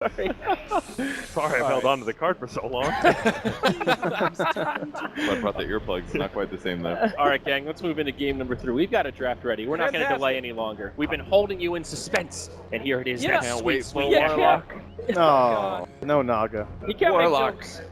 Sorry I held on to the card for so long. I brought the earplugs. Not quite the same though. All right, gang, let's move into game number 3. We've got a draft ready. We're not going to delay any longer. We've been holding you in suspense, and here it is. Yeah. Can't wait for Warlock. No, no Naga. You can't Warlock. make jokes.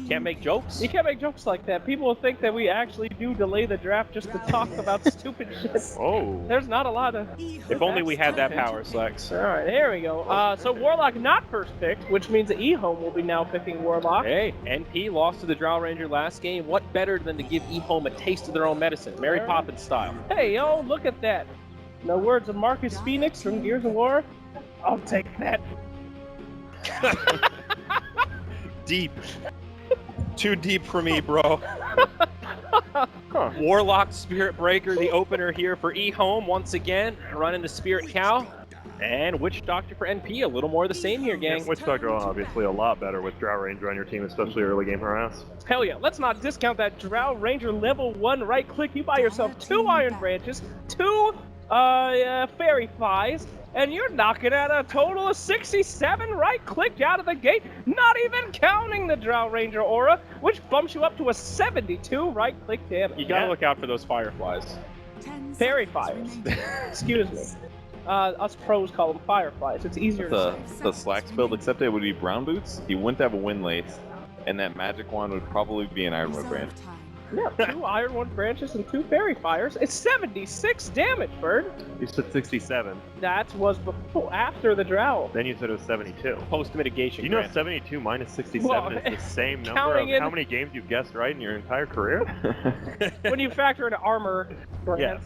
Can't make jokes? You can't make jokes like that. People will think that we actually do delay the draft just to talk about stupid shit. Oh. There's not a lot of... If only we had that power, Slex. Alright, here we go. So Warlock not first picked, which means that EHOME will be now picking Warlock. Hey, NP lost to the Drow Ranger last game. What better than to give EHOME a taste of their own medicine? Mary Poppins style. Hey, yo, look at that. In the words of Marcus Phoenix from Gears of War, I'll take that. Deep. Too deep for me, bro. Warlock Spirit Breaker, the opener here for EHOME once again. Running the Spirit Cow. And Witch Doctor for NP, a little more of the same here, gang. Witch Doctor obviously a lot better with Drow Ranger on your team, especially early game harass. Hell yeah, let's not discount that Drow Ranger level 1 right click. You buy yourself 2 Iron Branches, 2 Fairy Flies, and you're knocking at a total of 67 right click out of the gate, not even counting the Drow Ranger aura, which bumps you up to a 72 right click damage. You gotta look out for those fireflies. Fairy Fires. Excuse me. Us pros call them Fireflies. It's easier to say. The Slacks build, except it would be brown boots. He wouldn't have a wind lace, and that magic wand would probably be an Ironwood branch. Yeah, 2 Ironwood Branches and 2 Fairy Fires. It's 76 damage, Bird. You said 67. That was before, after the Drow. Then you said it was 72. Post-mitigation. You know grant. 72 minus 67 Well, is the same number counting of how in- many games you've guessed right in your entire career? When you factor in armor, Yes.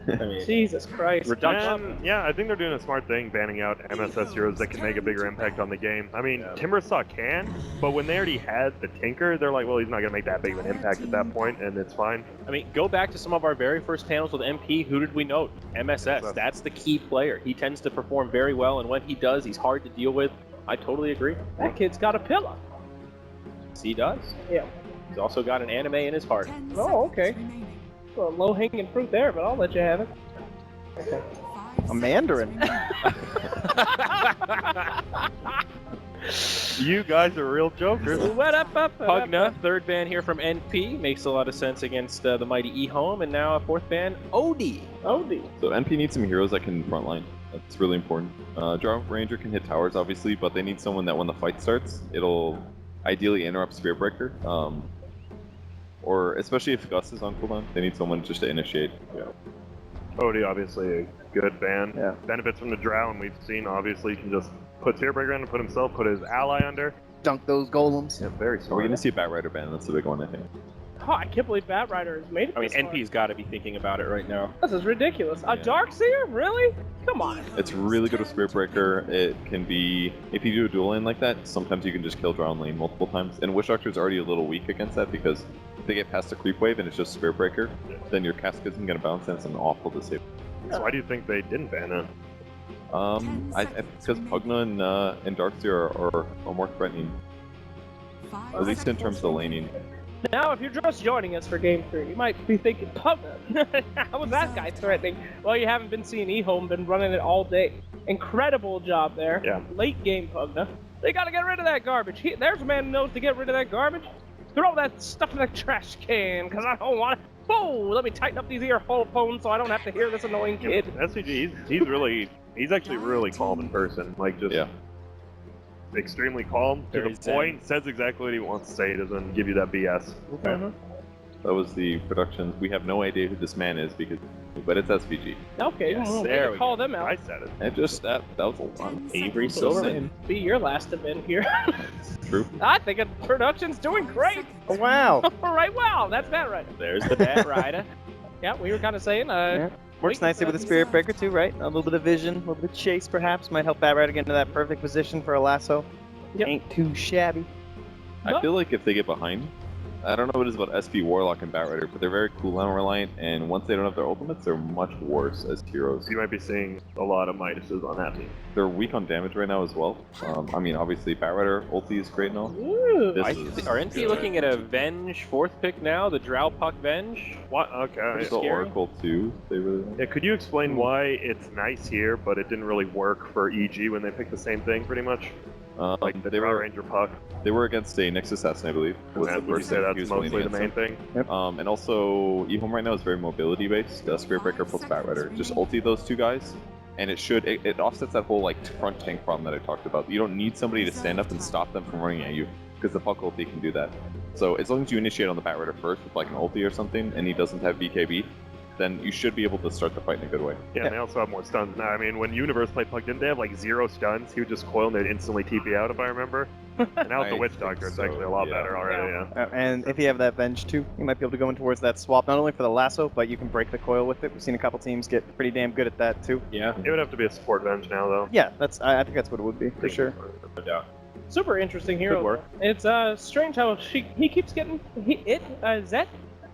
I mean, Jesus Christ. Reduction. Yeah, I think they're doing a smart thing, banning out MSS heroes that can make a bigger impact on the game. I mean, Timbersaw can, but when they already had the Tinker, they're like, well, he's not going to make that big of an impact at that point, and it's fine. I mean, go back to some of our very first panels with MP. Who did we note? MSS. That's the key player. He tends to perform very well, and when he does, he's hard to deal with. I totally agree. That kid's got a pillow. He does. Yeah. He's also got an anime in his heart. Oh, okay. Well, low-hanging fruit there, but I'll let you have it. Okay. A Mandarin. You guys are real jokers. What up? Pugna, third ban here from NP. Makes a lot of sense against the mighty EHOME, and now a fourth ban, OD. OD. So NP needs some heroes that can frontline. That's really important. Drow Ranger can hit towers, obviously, but they need someone that when the fight starts, it'll ideally interrupt Spirit Breaker. Or especially if Gus is on cooldown, they need someone just to initiate. Yeah. OD obviously a good ban. Yeah. Benefits from the Drow, and we've seen obviously he can just put Spearbreaker under, put himself, put his ally under. Dunk those golems. Yeah, very Are we smart. going to see a Bat Rider ban? That's the big one, I think. Oh, I can't believe Bat Rider has made it. I mean, this far. NP's got to be thinking about it right now. This is ridiculous. A Yeah. Darkseer? Really? Come on. It's really good with Spirit Breaker. It can be, if you do a dual lane like that, sometimes you can just kill Drow lane multiple times. And Witch Doctor is already a little weak against that because if they get past the creep wave and it's just Spirit Breaker, then your cast isn't going to bounce and it's an awful disable. So why do you think they didn't ban it? Because Pugna and Darkseer are more threatening, at least in terms of the laning. Now, if you're just joining us for Game 3, you might be thinking, Pugna, how was that guy threatening? Well, you haven't been seeing EHOME, been running it all day. Incredible job there. Yeah. Late game, Pugna. They gotta get rid of that garbage. There's a man who knows to get rid of that garbage. Throw that stuff in the trash can, because I don't want it. Whoa, let me tighten up these earphones so I don't have to hear this annoying kid. SVG, he's actually really calm in person. Like, just extremely calm, to Very the zen. point, says exactly what he wants to say, doesn't give you that BS. Mhm. That was the productions. We have no idea who this man is but it's SVG. Okay, Yes, well, there we we call them out. I said it. And just that was a lot. Avery Silverman. Be your last event here. True. I think production's doing great. Oh, wow. All right, wow, that's Bat Rider. There's the Bat Rider. Yeah, we were kind of saying, Yeah. Works nicely with the Spirit Breaker too, right? A little bit of vision, a little bit of chase perhaps. Might help Bat Rider get into that perfect position for a lasso. Yep. Ain't too shabby. I feel like if they get behind, I don't know what it is about SP Warlock and Batrider, but they're very cooldown reliant, and once they don't have their ultimates, they're much worse as heroes. You might be seeing a lot of Midases on that team. They're weak on damage right now as well. I mean, obviously, Batrider ulti is great and all. Ooh. Are NP looking at a Venge 4th pick now? The Drow Puck Venge? What? Okay. The Oracle too. They really. Yeah, could you explain why it's nice here, but it didn't really work for EG when they picked the same thing, pretty much? Like the Drow Ranger Puck. They were against a Nyx Assassin, I believe. Would you say that's mostly the main thing? Yep. And also, EHOME right now is very mobility based. Spirit Breaker plus Batrider. Just ulti those two guys, and it offsets that whole like front tank problem that I talked about. You don't need somebody to stand up and stop them from running at you, because the Puck ulti can do that. So as long as you initiate on the Batrider first with like an ulti or something, and he doesn't have BKB, then you should be able to start the fight in a good way. Yeah, and they also have more stuns now. I mean, when Universe played Puck, didn't they have like 0 stuns? He would just coil and they'd instantly TP out, if I remember. And now with the Witch Doctor, it's actually a lot better already, yeah. And if you have that Venge too, you might be able to go in towards that swap, not only for the lasso, but you can break the coil with it. We've seen a couple teams get pretty damn good at that too. Yeah. It would have to be a support Venge now, though. Yeah, I think that's what it would be, for sure. No doubt. Super interesting hero. Good work. It's strange how he keeps getting Zet,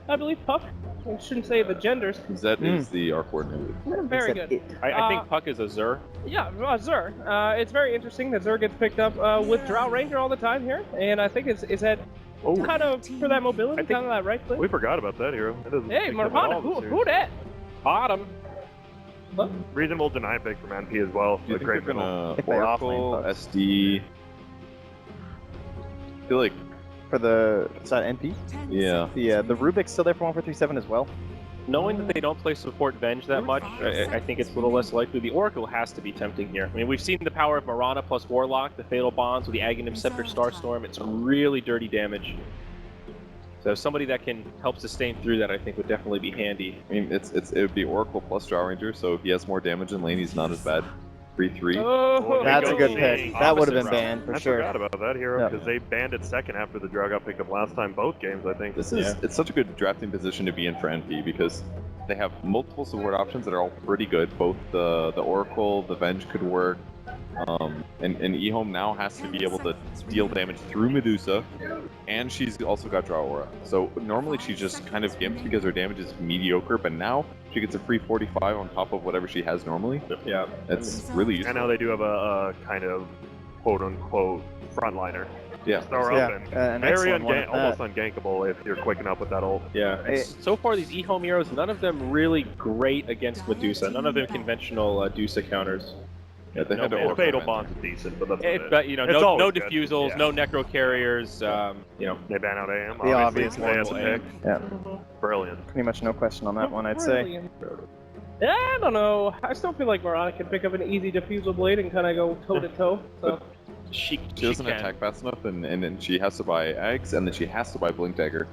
I believe, Puck. I shouldn't say the genders. Zed is the R coordinator. Very good. I think Puck is a Zur. Yeah, Zur. It's very interesting that Zur gets picked up with Drow Ranger all the time here, and I think is that kind of for that mobility, kind of that right click. We forgot about that hero. It doesn't Hey, pick up at all Marvana, this who that? Bottom. What? Reasonable deny pick from NP as well. Do you A think great they're middle. gonna If they offlane Oracle, Pucks. SD? I feel like, For the side NP, yeah. the Rubik's still there for 1437 as well. Knowing that they don't play support Venge that much, I think it's a little less likely. The Oracle has to be tempting here. I mean, we've seen the power of Marana plus Warlock, the Fatal Bonds with the Aghanim Scepter Starstorm. It's really dirty damage. So somebody that can help sustain through that, I think, would definitely be handy. I mean, it would be Oracle plus Drow Ranger, so if he has more damage in lane, he's not as bad. 3-3. Oh, That's a good go. pick. That would have been Opposite banned for I sure. forgot about that hero Yeah. because they banned it second after the Drow got picked up last time, both games, I think. This is it's such a good drafting position to be in for NP because they have multiple support options that are all pretty good. Both the Oracle, the Venge could work, and EHOME now has to be able to deal damage through Medusa, and she's also got Drow Aura. So normally she's just kind of gimped because her damage is mediocre, but now she gets a free 45 on top of whatever she has normally. Yeah. It's really useful. I know they do have a kind of quote-unquote frontliner. Yeah. So they're Yeah, open. an Very excellent one at almost ungankable if you're quick enough with that ult. Yeah. So far, these EHOME heroes, none of them really great against Medusa. None of them conventional Dusa counters. Yeah, they had No, to The work Fatal on it. Bond's decent, but that's about it. But, you know, It's no always good. diffusals, Yeah. no necro carriers, you know. They ban out AM, The obviously. obvious They one. had to pick. Yeah, Brilliant. pretty much no question on that one, I'd say. Brilliant. Yeah, I don't know. I still feel like Marana can pick up an easy diffusal blade and kind of go toe-to-toe. So. She She doesn't can. attack fast enough, and then she has to buy eggs, and then she has to buy Blink Dagger.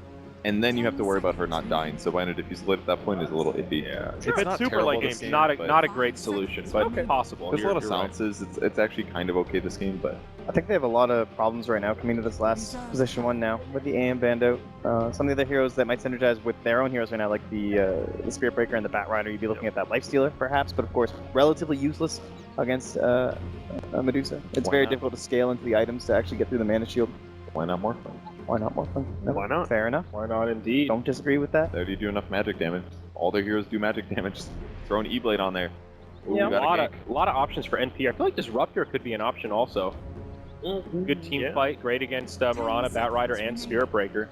And then you have to worry about her not dying, so buying a diffusal blade at that point is a little iffy. Yeah. It's If it's not super terrible late game, this game, not a but great solution, but Okay. possible. there's a lot of You're right. silences. It's actually kind of okay this game, but I think they have a lot of problems right now coming to this last position one now with the AM Bando. Some of the other heroes that might synergize with their own heroes right now, like the Spirit Breaker and the Batrider, you'd be looking at that Lifestealer perhaps, but of course relatively useless against Medusa. It's Why very not? difficult to scale into the items to actually get through the mana shield. why not more fun? Why not more fun? No, Why not? Fair enough. Why not indeed? Don't disagree with that. They already do enough magic damage. All their heroes do magic damage. Just throw an E-Blade on there. Ooh, Yeah, we a got lot a of gank. a lot of options for NP. I feel like Disruptor could be an option also. Good team Yeah. fight, great against Marana, Batrider, and Spirit Breaker.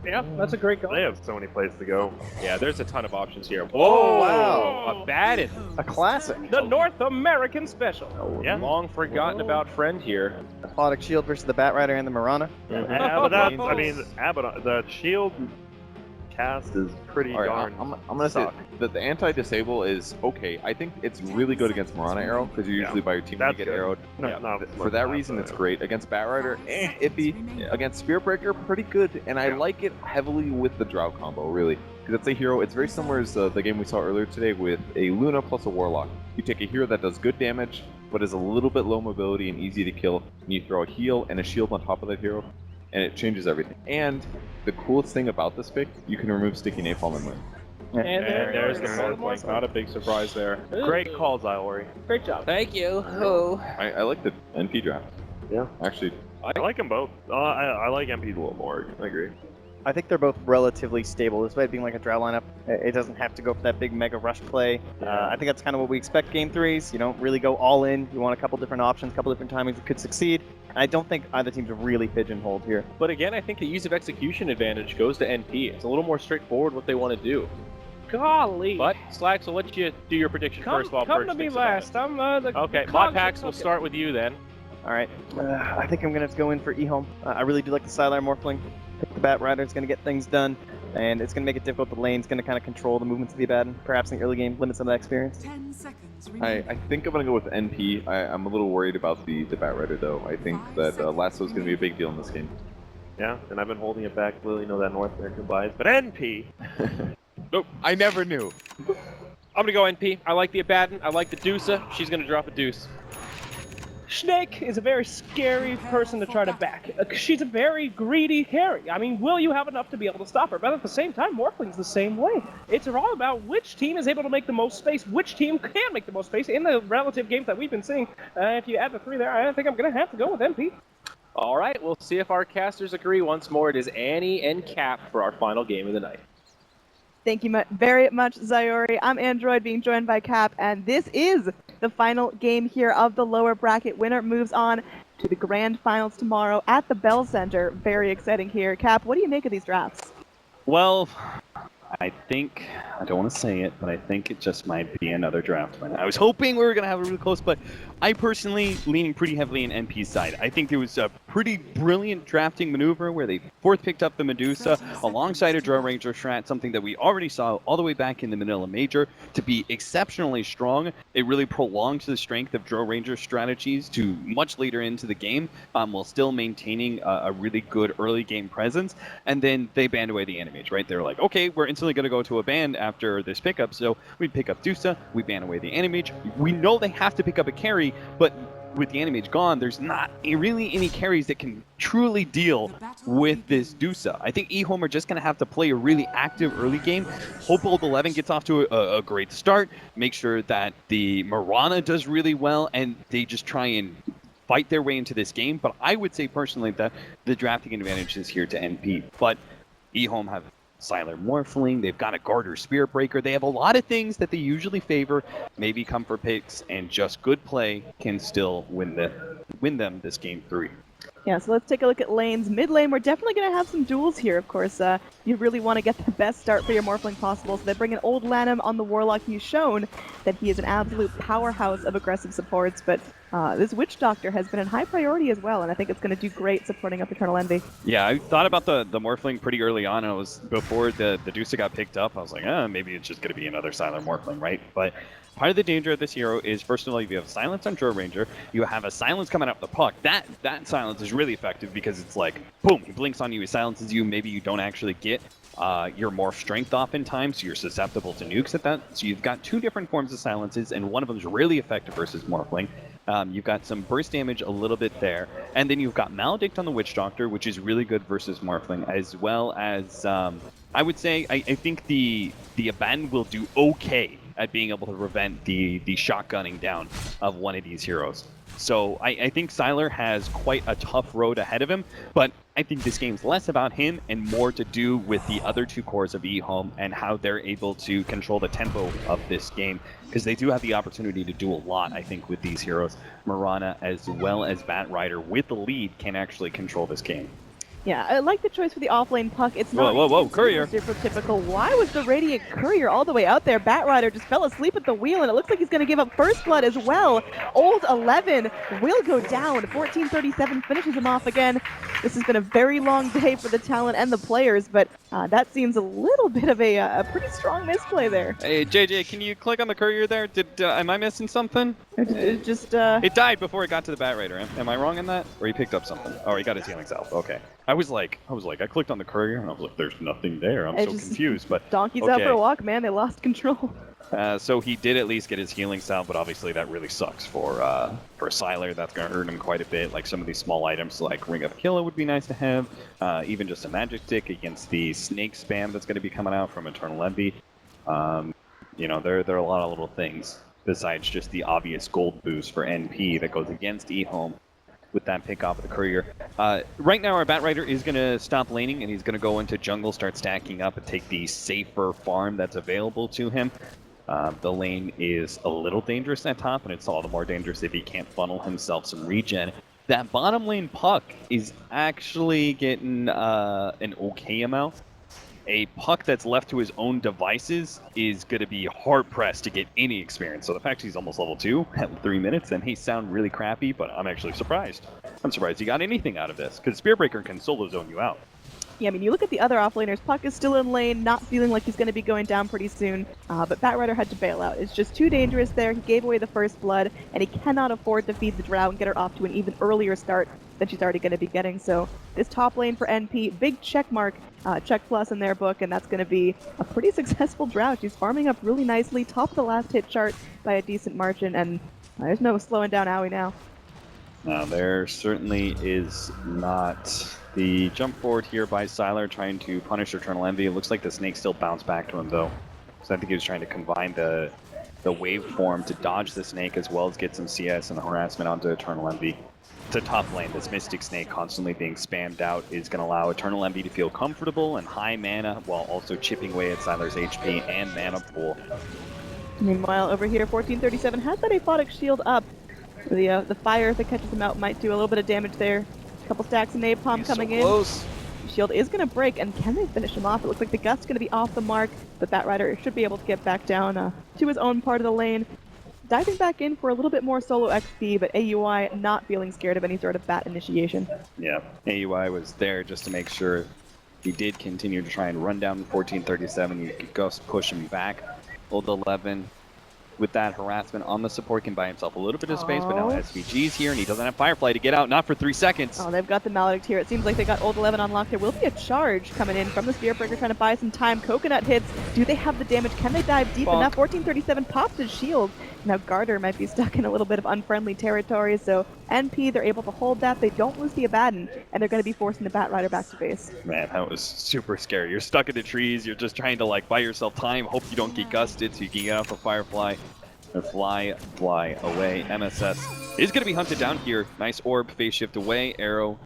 Yeah, that's a great call. They have so many places to go. Yeah, there's a ton of options here. Oh, wow. A batted. A classic. The North American Special. Yeah. Long forgotten about friend here. Aquatic Shield versus the Batrider and the Marana. Abaddon, I mean, Abaddon, the shield cast is pretty All right, darn. I'm gonna say suck. that the anti-disable is okay. I think it's really good against Marana Arrow because you usually buy your team when you That's get good. arrowed. No, Yeah. not For that reason, it's great. Against Batrider, iffy. Against Spirit Breaker, pretty good. And I like it heavily with the Drow combo, really. Because it's a hero, it's very similar as the game we saw earlier today with a Luna plus a Warlock. You take a hero that does good damage, but is a little bit low mobility and easy to kill, and you throw a heal and a shield on top of that hero, and it changes everything. And the coolest thing about this pick, you can remove Sticky Napalm and win. Yeah. And There's the the third point. Not a big surprise there. Great calls, Iori. Great job. Thank you. I like the NP draft. Yeah, Actually, I like them both. I like MP's a little more. I agree. I think they're both relatively stable. Despite being like a draw lineup, it doesn't have to go for that big mega rush play. Yeah. I think that's kind of what we expect game threes. You don't really go all in. You want a couple different options, a couple different timings that could succeed. And I don't think either team's really pigeonholed here. But again, I think the ease of execution advantage goes to NP. It's a little more straightforward what they want to do. Golly. But Slacks, will let you do your prediction first while come Purge to me thinks about last. it. I'm the Okay, cogs Modpax, are we'll cooking. start with you then. All right. I think I'm going to go in for EHOME. I really do like the Sylar Morphling. I think the Bat Rider is going to get things done, and it's going to make it difficult. The lane's going to kind of control the movements of the Abaddon, perhaps in the early game, limit some of that experience. 10 seconds I remaining. think I'm gonna go with NP. I'm a little worried about the Bat Rider though. I think that Lasso is gonna be a big deal in this game. Yeah, and I've been holding it back. Clearly, know that North American bias, but NP. Nope. I never knew. I'm gonna go NP. I like the Abaddon. I like the Deusa. She's gonna drop a Deuce. Snake is a very scary person to try to back. She's a very greedy carry. I mean, will you have enough to be able to stop her? But at the same time, Morphling's the same way. It's all about which team is able to make the most space, which team can make the most space in the relative games that we've been seeing. If you add the three there, I think I'm going to have to go with MP. All right, we'll see if our casters agree once more. It is Annie and Cap for our final game of the night. Thank you very much, Zayori. I'm Android, being joined by Cap, and this is the final game here of the lower bracket. Winner moves on to the grand finals tomorrow at the Bell Center. Very exciting here. Cap, what do you make of these drafts? Well, I think, I don't want to say it, but I think it just might be another draft win. I was hoping we were going to have a really close, but I personally leaning pretty heavily in NP's side. I think there was a pretty brilliant drafting maneuver where they fourth picked up the Medusa alongside a Draw Ranger strat, something that we already saw all the way back in the Manila Major to be exceptionally strong. It really prolongs the strength of Draw Ranger strategies to much later into the game, while still maintaining a really good early game presence. And then they banned away the Animage, right? They're like, okay, we're instantly going to go to a ban after this pickup, so we pick up Dusa, we ban away the Animage. We know they have to pick up a carry, but with the Animage gone, there's not really any carries that can truly deal with this Dusa. I think EHOME are just going to have to play a really active early game. Hope Old 11 gets off to a great start, make sure that the Marana does really well, and they just try and fight their way into this game. But I would say personally that the drafting advantage is here to NP. But EHOME have Sylar Morphling, they've got a Garter Spirit Breaker, they have a lot of things that they usually favor, maybe comfort picks, and just good play can still win them this game 3. Yeah, so let's take a look at lanes. Mid lane, we're definitely going to have some duels here, of course. You really want to get the best start for your Morphling possible, so they bring in Old Lanham on the Warlock. He's shown that he is an absolute powerhouse of aggressive supports, but this Witch Doctor has been in high priority as well, and I think it's going to do great supporting up Eternal Envy. Yeah, I thought about the Morphling pretty early on, and it was before the Dusa got picked up, I was like, maybe it's just going to be another Sylar Morphling, right? But part of the danger of this hero is, first of all, if you have Silence on Draw Ranger, you have a Silence coming out the puck. That Silence is really effective because it's like, boom, he blinks on you, he silences you, maybe you don't actually get your Morph Strength oftentimes, so you're susceptible to nukes at that. So you've got two different forms of silences, and one of them is really effective versus Morphling. You've got some burst damage a little bit there, and then you've got Maledict on the Witch Doctor, which is really good versus Morphling, as well as, I would say, I think the Abaddon will do okay at being able to prevent the shotgunning down of one of these heroes. So I think Sylar has quite a tough road ahead of him, but I think this game's less about him and more to do with the other two cores of EHOME and how they're able to control the tempo of this game, because they do have the opportunity to do a lot, I think, with these heroes. Marana, as well as Bat Rider, with the lead, can actually control this game. Yeah, I like the choice for the offlane puck. It's not Whoa, Courier. super typical. Why was the Radiant Courier all the way out there? Bat Rider just fell asleep at the wheel, and it looks like he's going to give up first blood as well. Old 11 will go down. 14:37 finishes him off again. This has been a very long day for the talent and the players, but that seems a little bit of a pretty strong misplay there. Hey, JJ, can you click on the Courier there? Am I missing something? It just It died before it got to the Bat Rider. Am I wrong in that? Or he picked up something? Oh, he got his healing salve. Okay. I was like, I clicked on the Courier and I was like, there's nothing there. I'm so confused. But Donkeys okay. out for a walk, man. They lost control. So he did at least get his healing salve, but obviously that really sucks for Sylar. That's going to hurt him quite a bit. Like some of these small items like Ring of Killa would be nice to have. Even just a magic stick against the snake spam that's going to be coming out from Eternal Envy. You know, there are a lot of little things besides just the obvious gold boost for NP that goes against EHOME. with that pick off of the Courier. Right now, our Batrider is going to stop laning, and he's going to go into jungle, start stacking up, and take the safer farm that's available to him. The lane is a little dangerous at top, and it's all the more dangerous if he can't funnel himself some regen. That bottom lane puck is actually getting an okay amount. A puck that's left to his own devices is going to be hard-pressed to get any experience. So the fact he's almost level 2 at 3 minutes, and he sound really crappy, but I'm actually surprised. I'm surprised he got anything out of this, because Spearbreaker can solo zone you out. Yeah, I mean, you look at the other offlaners, Puck is still in lane, not feeling like he's going to be going down pretty soon, but Batrider had to bail out. It's just too dangerous there. He gave away the first blood, and he cannot afford to feed the Drow and get her off to an even earlier start than she's already going to be getting. So this top lane for NP, big check mark, check plus in their book, and that's going to be a pretty successful Drow. She's farming up really nicely, top of the last hit chart by a decent margin, and there's no slowing down Aoi now. Now, there certainly is not. The jump forward here by Sylar trying to punish Eternal Envy. It looks like the snake still bounced back to him, though. So I think he was trying to combine the waveform to dodge the snake as well as get some CS and harassment onto Eternal Envy. To top lane, this Mystic Snake constantly being spammed out is going to allow Eternal Envy to feel comfortable and high mana while also chipping away at Sylar's HP and mana pool. Meanwhile, over here, 1437 has that aphotic shield up. The fire, if it catches him out, might do a little bit of damage there. Couple stacks of napalm coming in. The shield is going to break, and can they finish him off? It looks like the Gust's going to be off the mark, but Batrider should be able to get back down to his own part of the lane. Diving back in for a little bit more solo XP, but AUI not feeling scared of any sort of bat initiation. Yeah, AUI was there just to make sure he did continue to try and run down 1437. You could Gust push him back. Old 11. With that harassment on the support, can buy himself a little bit of space, but now SVG's here, and he doesn't have Firefly to get out, not for 3 seconds. Oh, they've got the Maledict here. It seems like they got Old 11 unlocked. There will be a charge coming in from the Spearbreaker trying to buy some time. Coconut hits. Do they have the damage? Can they dive deep enough? 1437 pops his shield. Now Garter might be stuck in a little bit of unfriendly territory, so NP, they're able to hold that. They don't lose the Abaddon, and they're going to be forcing the Batrider back to base. Man, that was super scary. You're stuck in the trees. You're just trying to, like, buy yourself time, hope you don't get gusted so you can get out the Firefly. Fly away. MSS is going to be hunted down here. Nice orb, phase shift away. Arrow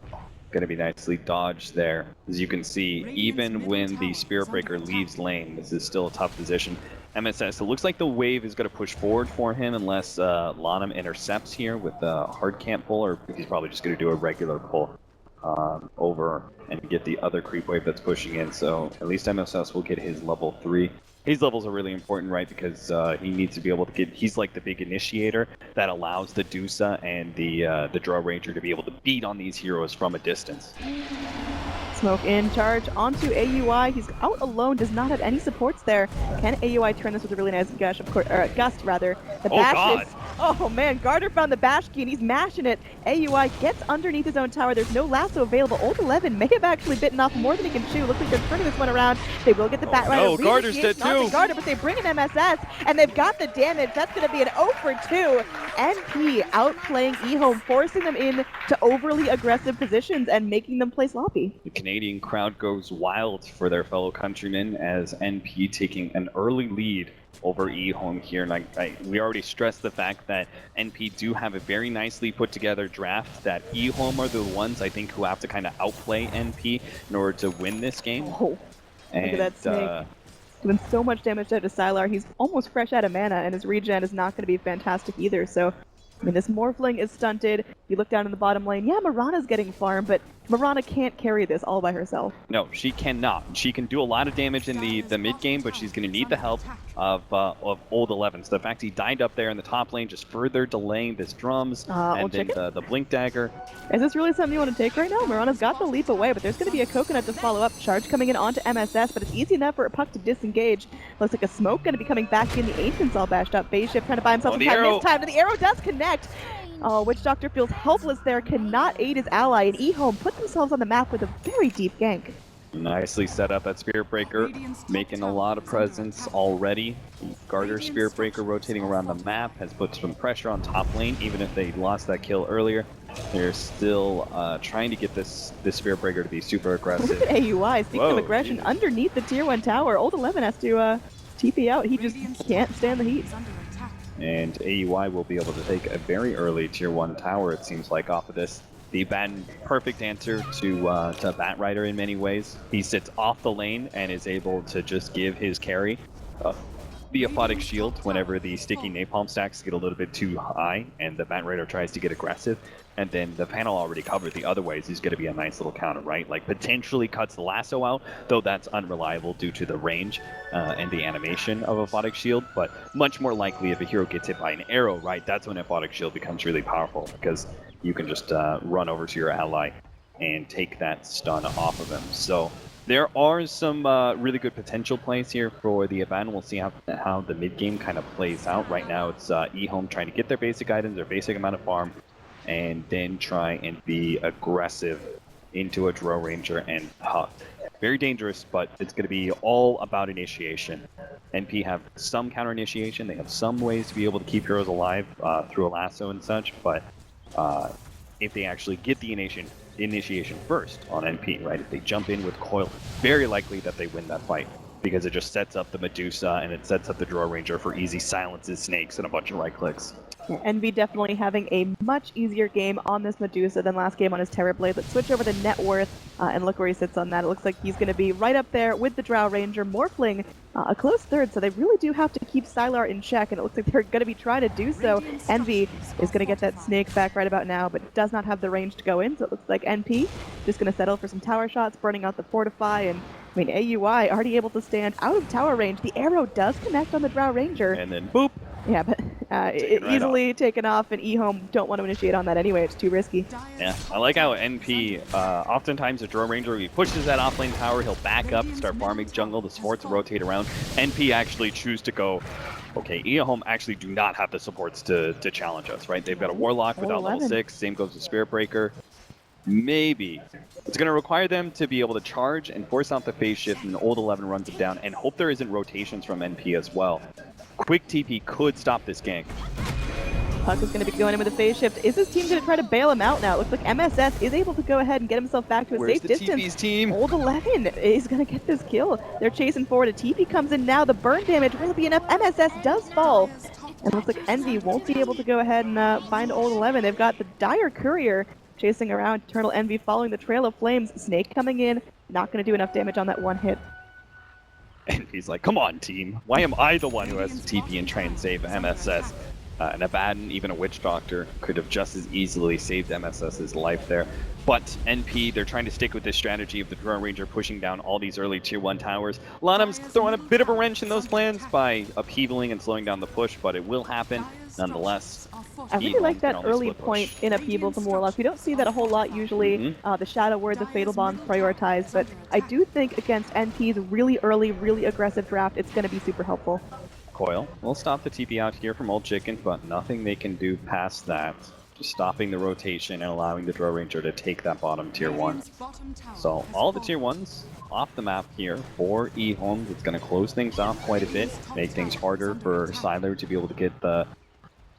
going to be nicely dodged there. As you can see, even when the Spearbreaker leaves lane, this is still a tough position. MSS, it looks like the wave is going to push forward for him unless Lanham intercepts here with the hard camp pull, or he's probably just going to do a regular pull over and get the other creep wave that's pushing in. So at least MSS will get his level 3. His levels are really important, right, because he needs to be able to get, he's like the big initiator that allows the Dusa and the Draw Ranger to be able to beat on these heroes from a distance. Smoke in, charge onto AUI. He's out alone, does not have any supports there. Can AUI turn this with a really nice gush, of course, or gust rather. The bash hits. Oh man, Garter found the bash key and he's mashing it. AUI gets underneath his own tower. There's no lasso available. Old 11 may have actually bitten off more than he can chew. Looks like they're turning this one around. They will get the Batrider. No, Garter's dead too. Garter, but they bring in MSS and they've got the damage. That's going to be an 0 for 2. NP outplaying EHOME, forcing them in to overly aggressive positions and making them play sloppy. The Canadian crowd goes wild for their fellow countrymen as NP taking an early lead over EHOME here. And we already stressed the fact that NP do have a very nicely put together draft, that EHOME are the ones I think who have to kind of outplay NP in order to win this game. Oh, and, look at that snake. Doing so much damage to Sylar. He's almost fresh out of mana, and his regen is not going to be fantastic either. So, I mean, this Morphling is stunted. You look down in the bottom lane. Yeah, Mirana's getting farmed, but Mirana can't carry this all by herself. No, she cannot. She can do a lot of damage in the mid game, but she's going to need the help of Old 11. So the fact he died up there in the top lane, just further delaying this drums, and then the Blink Dagger. Is this really something you want to take right now? Mirana's got the leap away, but there's going to be a coconut to follow up. Charge coming in onto MSS, but it's easy enough for a puck to disengage. Looks like a smoke going to be coming back in. The Ancient's all bashed up. Phase shift trying to buy himself some time. This time, but the arrow does connect. Oh, Witch Doctor feels helpless there, cannot aid his ally, and EHOME put themselves on the map with a very deep gank. Nicely set up at Spearbreaker, making a lot of presence already. Garter Spearbreaker rotating around the map has put some pressure on top lane, even if they lost that kill earlier. They're still trying to get this Spearbreaker to be super aggressive. Look at AUI, speaking of aggression, underneath the tier 1 tower, Old 11 has to TP out. He just can't stand the heat. And AUI will be able to take a very early tier 1 tower, it seems like, off of this. The Abaddon, perfect answer to Bat Rider in many ways. He sits off the lane and is able to just give his carry the aphotic shield whenever the sticky napalm stacks get a little bit too high and the Bat Rider tries to get aggressive. And then the panel already covered the other ways. He's going to be a nice little counter, right? Like potentially cuts the lasso out, though that's unreliable due to the range and the animation of aphotic shield. But much more likely if a hero gets hit by an arrow, right? That's when aphotic shield becomes really powerful because you can just run over to your ally and take that stun off of him. So there are some really good potential plays here for the Abaddon. We'll see how the mid game kind of plays out. Right now it's EHOME trying to get their basic items, their basic amount of farm, and then try and be aggressive into a Drow Ranger and Huck. Very dangerous, but it's going to be all about initiation. NP have some counter initiation, they have some ways to be able to keep heroes alive through a lasso and such, but if they actually get the initiation first on NP, right? If they jump in with Coil, very likely that they win that fight because it just sets up the Medusa and it sets up the Drow Ranger for easy silences, snakes, and a bunch of right clicks. Yeah, Envy definitely having a much easier game on this Medusa than last game on his Terrorblade. Let's switch over to Net Worth and look where he sits on that. It looks like he's going to be right up there with the Drow Ranger, Morphling a close third, so they really do have to keep Sylar in check, and it looks like they're going to be trying to do so. Envy is going to get that snake back right about now, but does not have the range to go in, so it looks like NP just going to settle for some tower shots, burning out the Fortify, and I mean, AUI already able to stand out of tower range. The arrow does connect on the Drow Ranger. And then boop! Yeah, but easily taken off, and EHOME don't want to initiate on that anyway. It's too risky. Yeah, I like how NP, oftentimes a Drow Ranger, he pushes that offlane tower, he'll back up, start farming jungle, the supports rotate around. NP actually choose to go, okay, EHOME actually do not have the supports to challenge us, right? They've got a Warlock without level 6, same goes to Spirit Breaker. Maybe. It's going to require them to be able to charge and force out the phase shift, and old 11 runs them down, and hope there isn't rotations from NP as well. Quick TP could stop this gank. Puck is going to be going in with a phase shift. Is his team going to try to bail him out now? It looks like MSS is able to go ahead and get himself back to a safe distance. TP's team? Old 11 is going to get this kill. They're chasing forward. A TP comes in now. The burn damage will be enough. MSS does fall. And looks like Envy won't be able to go ahead and find Old 11. They've got the Dire Courier chasing around. Eternal Envy following the trail of flames. Snake coming in. Not going to do enough damage on that one hit. And he's like, come on, team. Why am I the one who has to TP and try and save MSS? An Abaddon, even a Witch Doctor, could have just as easily saved MSS's life there. But NP, they're trying to stick with this strategy of the Drow Ranger pushing down all these early tier 1 towers. Lanham's throwing a bit of a wrench in those plans by upheavaling and slowing down the push, but it will happen nonetheless. I really like that early point in upheaval from Warlock. We don't see that a whole lot usually. The Shadow Word, the Fatal Bonds prioritized, but I do think against NP's really early, really aggressive draft, it's going to be super helpful. Coil will stop the TP out here from Old Chicken, but nothing they can do past that. Just stopping the rotation and allowing the Drow Ranger to take that bottom tier 1. So all the tier 1s off the map here for EHOME. It's going to close things off quite a bit, make things harder for Sylar to be able to get the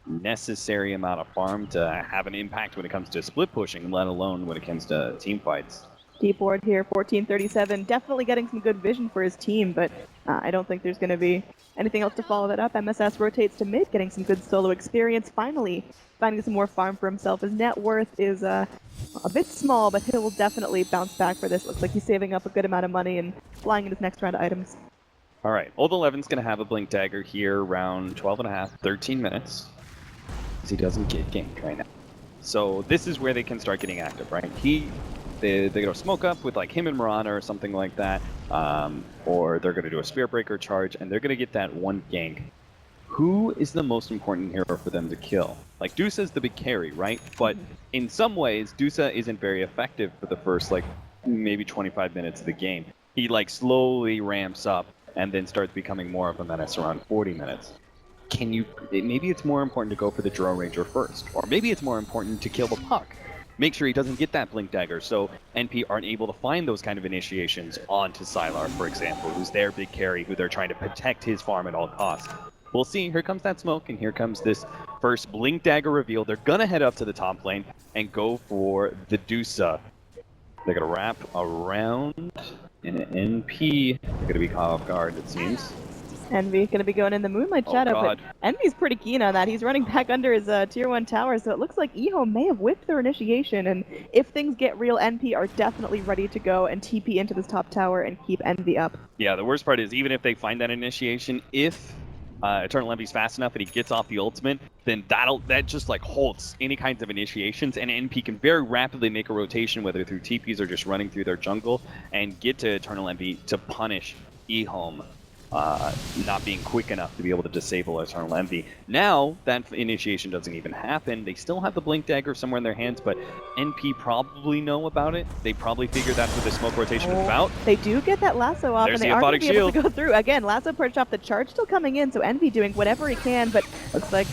necessary amount of farm to have an impact when it comes to split pushing, let alone when it comes to team fights. Deep ward here, 1437, definitely getting some good vision for his team, but I don't think there's going to be anything else to follow that up. MSS rotates to mid, getting some good solo experience, finally finding some more farm for himself. His net worth is a bit small, but he will definitely bounce back for this. Looks like he's saving up a good amount of money and flying in his next round of items. All right, Old 11's going to have a Blink Dagger here around 12 and a half, 13 minutes. He doesn't get ganked right now. So this is where they can start getting active, right? They're going to smoke up with like him and Marana or something like that, or they're going to do a Spirit Breaker charge, and they're going to get that one gank. Who is the most important hero for them to kill? Like, Dusa's the big carry, right? But in some ways, Dusa isn't very effective for the first, like, maybe 25 minutes of the game. He, like, slowly ramps up and then starts becoming more of a menace around 40 minutes. Maybe it's more important to go for the Drow Ranger first, or maybe it's more important to kill the Puck. Make sure he doesn't get that Blink Dagger, so NP aren't able to find those kind of initiations onto Sylar, for example, who's their big carry, who they're trying to protect his farm at all costs. We'll see. Here comes that smoke, and here comes this first Blink Dagger reveal. They're going to head up to the top lane and go for the Dusa. They're going to wrap around an NP. They're going to be caught off guard, it seems. Envy gonna be going in the Moonlight Shadow, but Envy's pretty keen on that. He's running back under his tier 1 tower, so it looks like EHOME may have whipped their initiation, and if things get real, NP are definitely ready to go and TP into this top tower and keep Envy up. Yeah, the worst part is even if they find that initiation, if Eternal Envy's fast enough and he gets off the ultimate, then that just like halts any kinds of initiations, and NP can very rapidly make a rotation, whether through TPs or just running through their jungle, and get to Eternal Envy to punish EHOME not being quick enough to be able to disable Eternal Envy. Now, that initiation doesn't even happen. They still have the Blink Dagger somewhere in their hands, but NP probably know about it. They probably figured that's what the smoke rotation was about. They do get that lasso off, There's and they are going to be able to go through. Again, lasso perched off, the charge still coming in, so Envy doing whatever he can, but looks like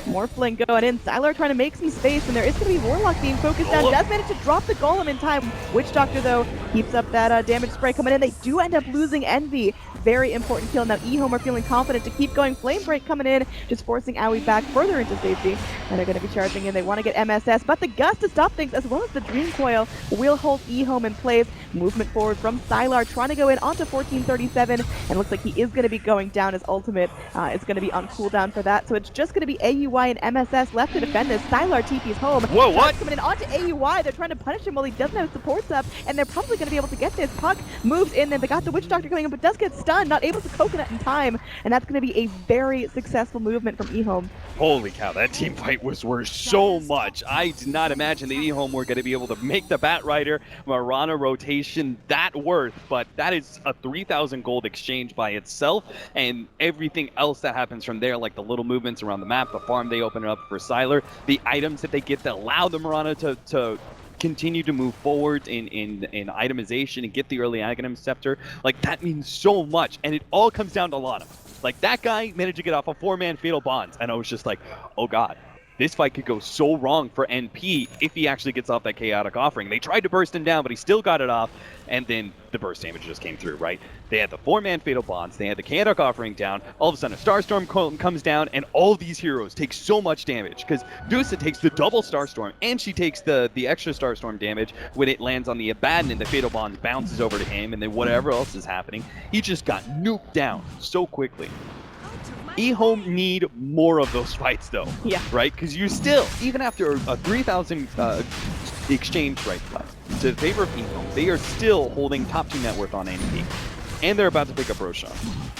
Morphling going in. Sylar trying to make some space, and there is going to be Warlock being focused down. Does manage to drop the Golem in time. Witch Doctor, though, keeps up that damage spray coming in. They do end up losing Envy. Very important kill. Now EHOME are feeling confident to keep going. Flame Break coming in, just forcing Aoi back further into safety. And they're going to be charging in. They want to get MSS, but the Gust to stop things, as well as the Dream Coil, will hold EHOME in place. Movement forward from Sylar, trying to go in onto 1437, and looks like he is going to be going down. His ultimate is going to be on cooldown for that. So it's just going to be AUI and MSS left to defend this. Sylar TP's home. Whoa, what? Coming in onto AUI. They're trying to punish him while he doesn't have supports up, and they're probably going to be able to get this. Puck moves in, then they got the Witch Doctor coming in, but does get stunned, not able to coconut in time, and that's going to be a very successful movement from EHOME. Holy cow, that team fight was worth so much. I did not imagine that EHOME were going to be able to make the Batrider Mirana rotation that worth, but that is a 3,000 gold exchange by itself, and everything else that happens from there, like the little movements around the map, the farm they open up for Sylar, the items that they get that allow the Mirana to continue to move forward in itemization and get the early Aghanim Scepter, like that means so much, and it all comes down to Lana. Like that guy managed to get off a 4-man Fatal Bonds, and I was just like, oh god, this fight could go so wrong for NP if he actually gets off that Chaotic Offering. They tried to burst him down, but he still got it off, and then the burst damage just came through, right? They had the 4-man Fatal Bonds, they had the Chaotic Offering down, all of a sudden a Starstorm comes down, and all these heroes take so much damage, because Dusa takes the double Starstorm, and she takes the extra Starstorm damage when it lands on the Abaddon, and the Fatal Bond bounces over to him, and then whatever else is happening, he just got nuked down so quickly. EHOME need more of those fights, though. Yeah. Right? Because you still, even after a 3,000 exchange right to favor of EHOME, they are still holding top 2 net worth on NP. And they're about to pick up Roshan.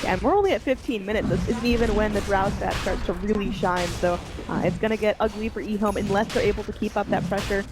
Yeah, and we're only at 15 minutes. This isn't even when the Drow stat starts to really shine, so it's going to get ugly for EHOME unless they're able to keep up that pressure.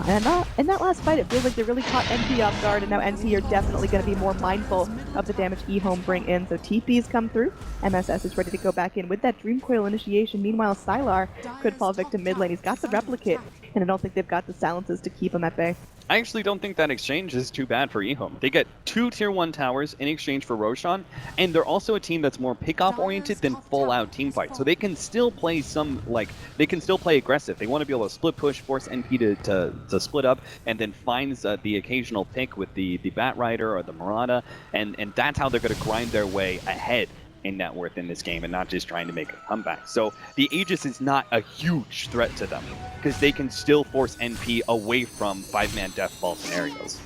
And in that last fight, it feels like they really caught NP off guard, and now NP are definitely going to be more mindful of the damage EHOME bring in. So TP's come through. MSS is ready to go back in with that Dream Coil initiation. Meanwhile, Sylar could fall victim mid lane. He's got the Replicate, and I don't think they've got the silences to keep him at bay. I actually don't think that exchange is too bad for EHOME. They get 2 tier 1 towers in exchange for Roshan, and they're also a team that's more pick-off oriented than full-out team fight. So they can still play they can still play aggressive. They want to be able to split push, force NP to split up, and then finds the occasional pick with the Batrider or the Mirana, and that's how they're going to grind their way ahead in net worth in this game, and not just trying to make a comeback. So the Aegis is not a huge threat to them, because they can still force NP away from 5-man deathball scenarios.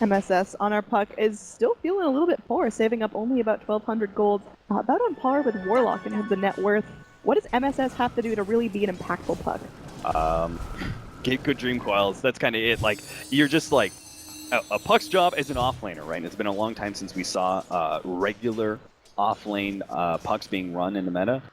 MSS on our puck is still feeling a little bit poor, saving up only about 1,200 gold, about on par with Warlock in terms of net worth. What does MSS have to do to really be an impactful puck? Get good Dream Coils. That's kind of it. Like, you're just like, a puck's job as an offlaner, right? It's been a long time since we saw regular offlane pucks being run in the meta.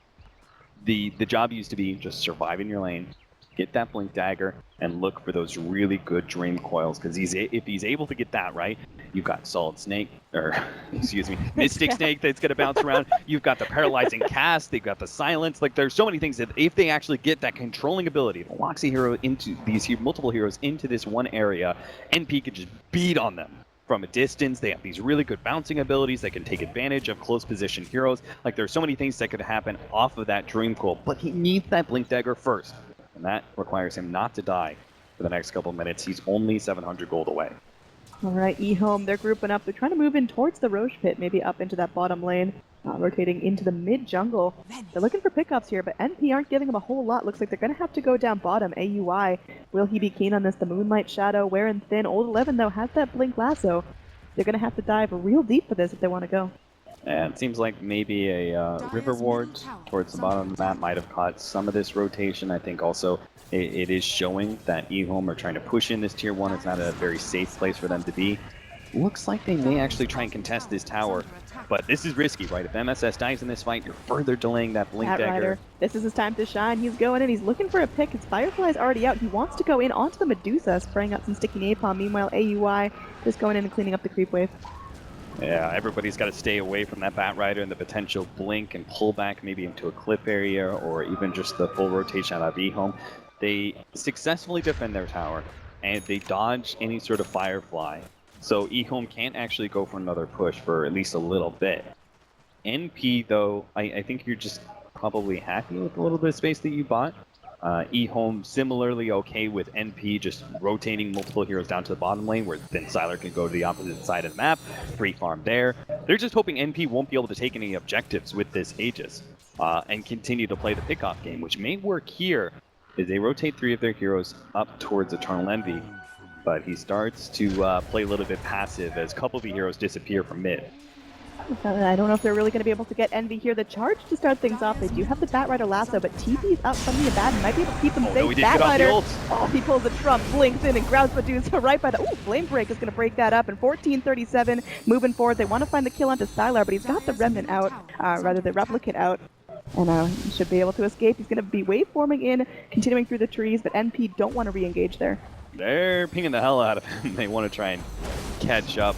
The job used to be just survive in your lane, get that Blink Dagger, and look for those really good Dream Coils, because if he's able to get that right, you've got Solid Snake, or excuse me, Mystic Snake that's going to bounce around. You've got the Paralyzing Cast, they've got the Silence. Like, there's so many things that if they actually get that controlling ability, the locks a hero into these multiple heroes into this one area, NP could just beat on them from a distance. They have these really good bouncing abilities that can take advantage of close position heroes. Like, there's so many things that could happen off of that Dream Coil, but he needs that Blink Dagger first, and that requires him not to die for the next couple of minutes. He's only 700 gold away. All right, EHOME, they're grouping up. They're trying to move in towards the Roche Pit, maybe up into that bottom lane, rotating into the mid-jungle. They're looking for pickups here, but NP aren't giving them a whole lot. Looks like they're going to have to go down bottom. AUI, will he be keen on this? The Moonlight Shadow, wearing thin. Old 11, though, has that Blink Lasso. They're going to have to dive real deep for this if they want to go. And it seems like maybe a River Ward towards the bottom of the map might have caught some of this rotation. I think also it is showing that EHOME are trying to push in this tier 1. It's not a very safe place for them to be. Looks like they may actually try and contest this tower, but this is risky, right? If MSS dies in this fight, you're further delaying that Blink Bat Dagger. Rider, this is his time to shine. He's going in, he's looking for a pick. His Firefly's already out. He wants to go in onto the Medusa, spraying out some sticky napalm. Meanwhile, AUI just going in and cleaning up the creep wave. Yeah, everybody's got to stay away from that Bat Rider and the potential blink and pull back maybe into a cliff area or even just the full rotation out of EHOME. They successfully defend their tower and they dodge any sort of Firefly. So EHOME can't actually go for another push for at least a little bit. NP, though, I think you're just probably happy with a little bit of space that you bought. EHOME similarly okay with NP just rotating multiple heroes down to the bottom lane where then Sylar can go to the opposite side of the map, free farm there. They're just hoping NP won't be able to take any objectives with this Aegis and continue to play the pickoff game, which may work here as they rotate 3 of their heroes up towards Eternal Envy. But he starts to play a little bit passive as a couple of the heroes disappear from mid. I don't know if they're really going to be able to get Envy here. The charge to start things off, they do have the Bat Rider lasso, but TP's up something bad and might be able to keep them safe. No, he didn't Bat get off the Rider, ult. oh, he pulls a trump, blinks in and grabs Medusa right by the, ooh, Flame Break is going to break that up, and 14:37 moving forward. They want to find the kill onto Sylar, but he's got the Remnant out, rather the Replicate out. And he should be able to escape. He's going to be waveforming in, continuing through the trees, but NP don't want to re-engage there. They're pinging the hell out of him. They want to try and catch up.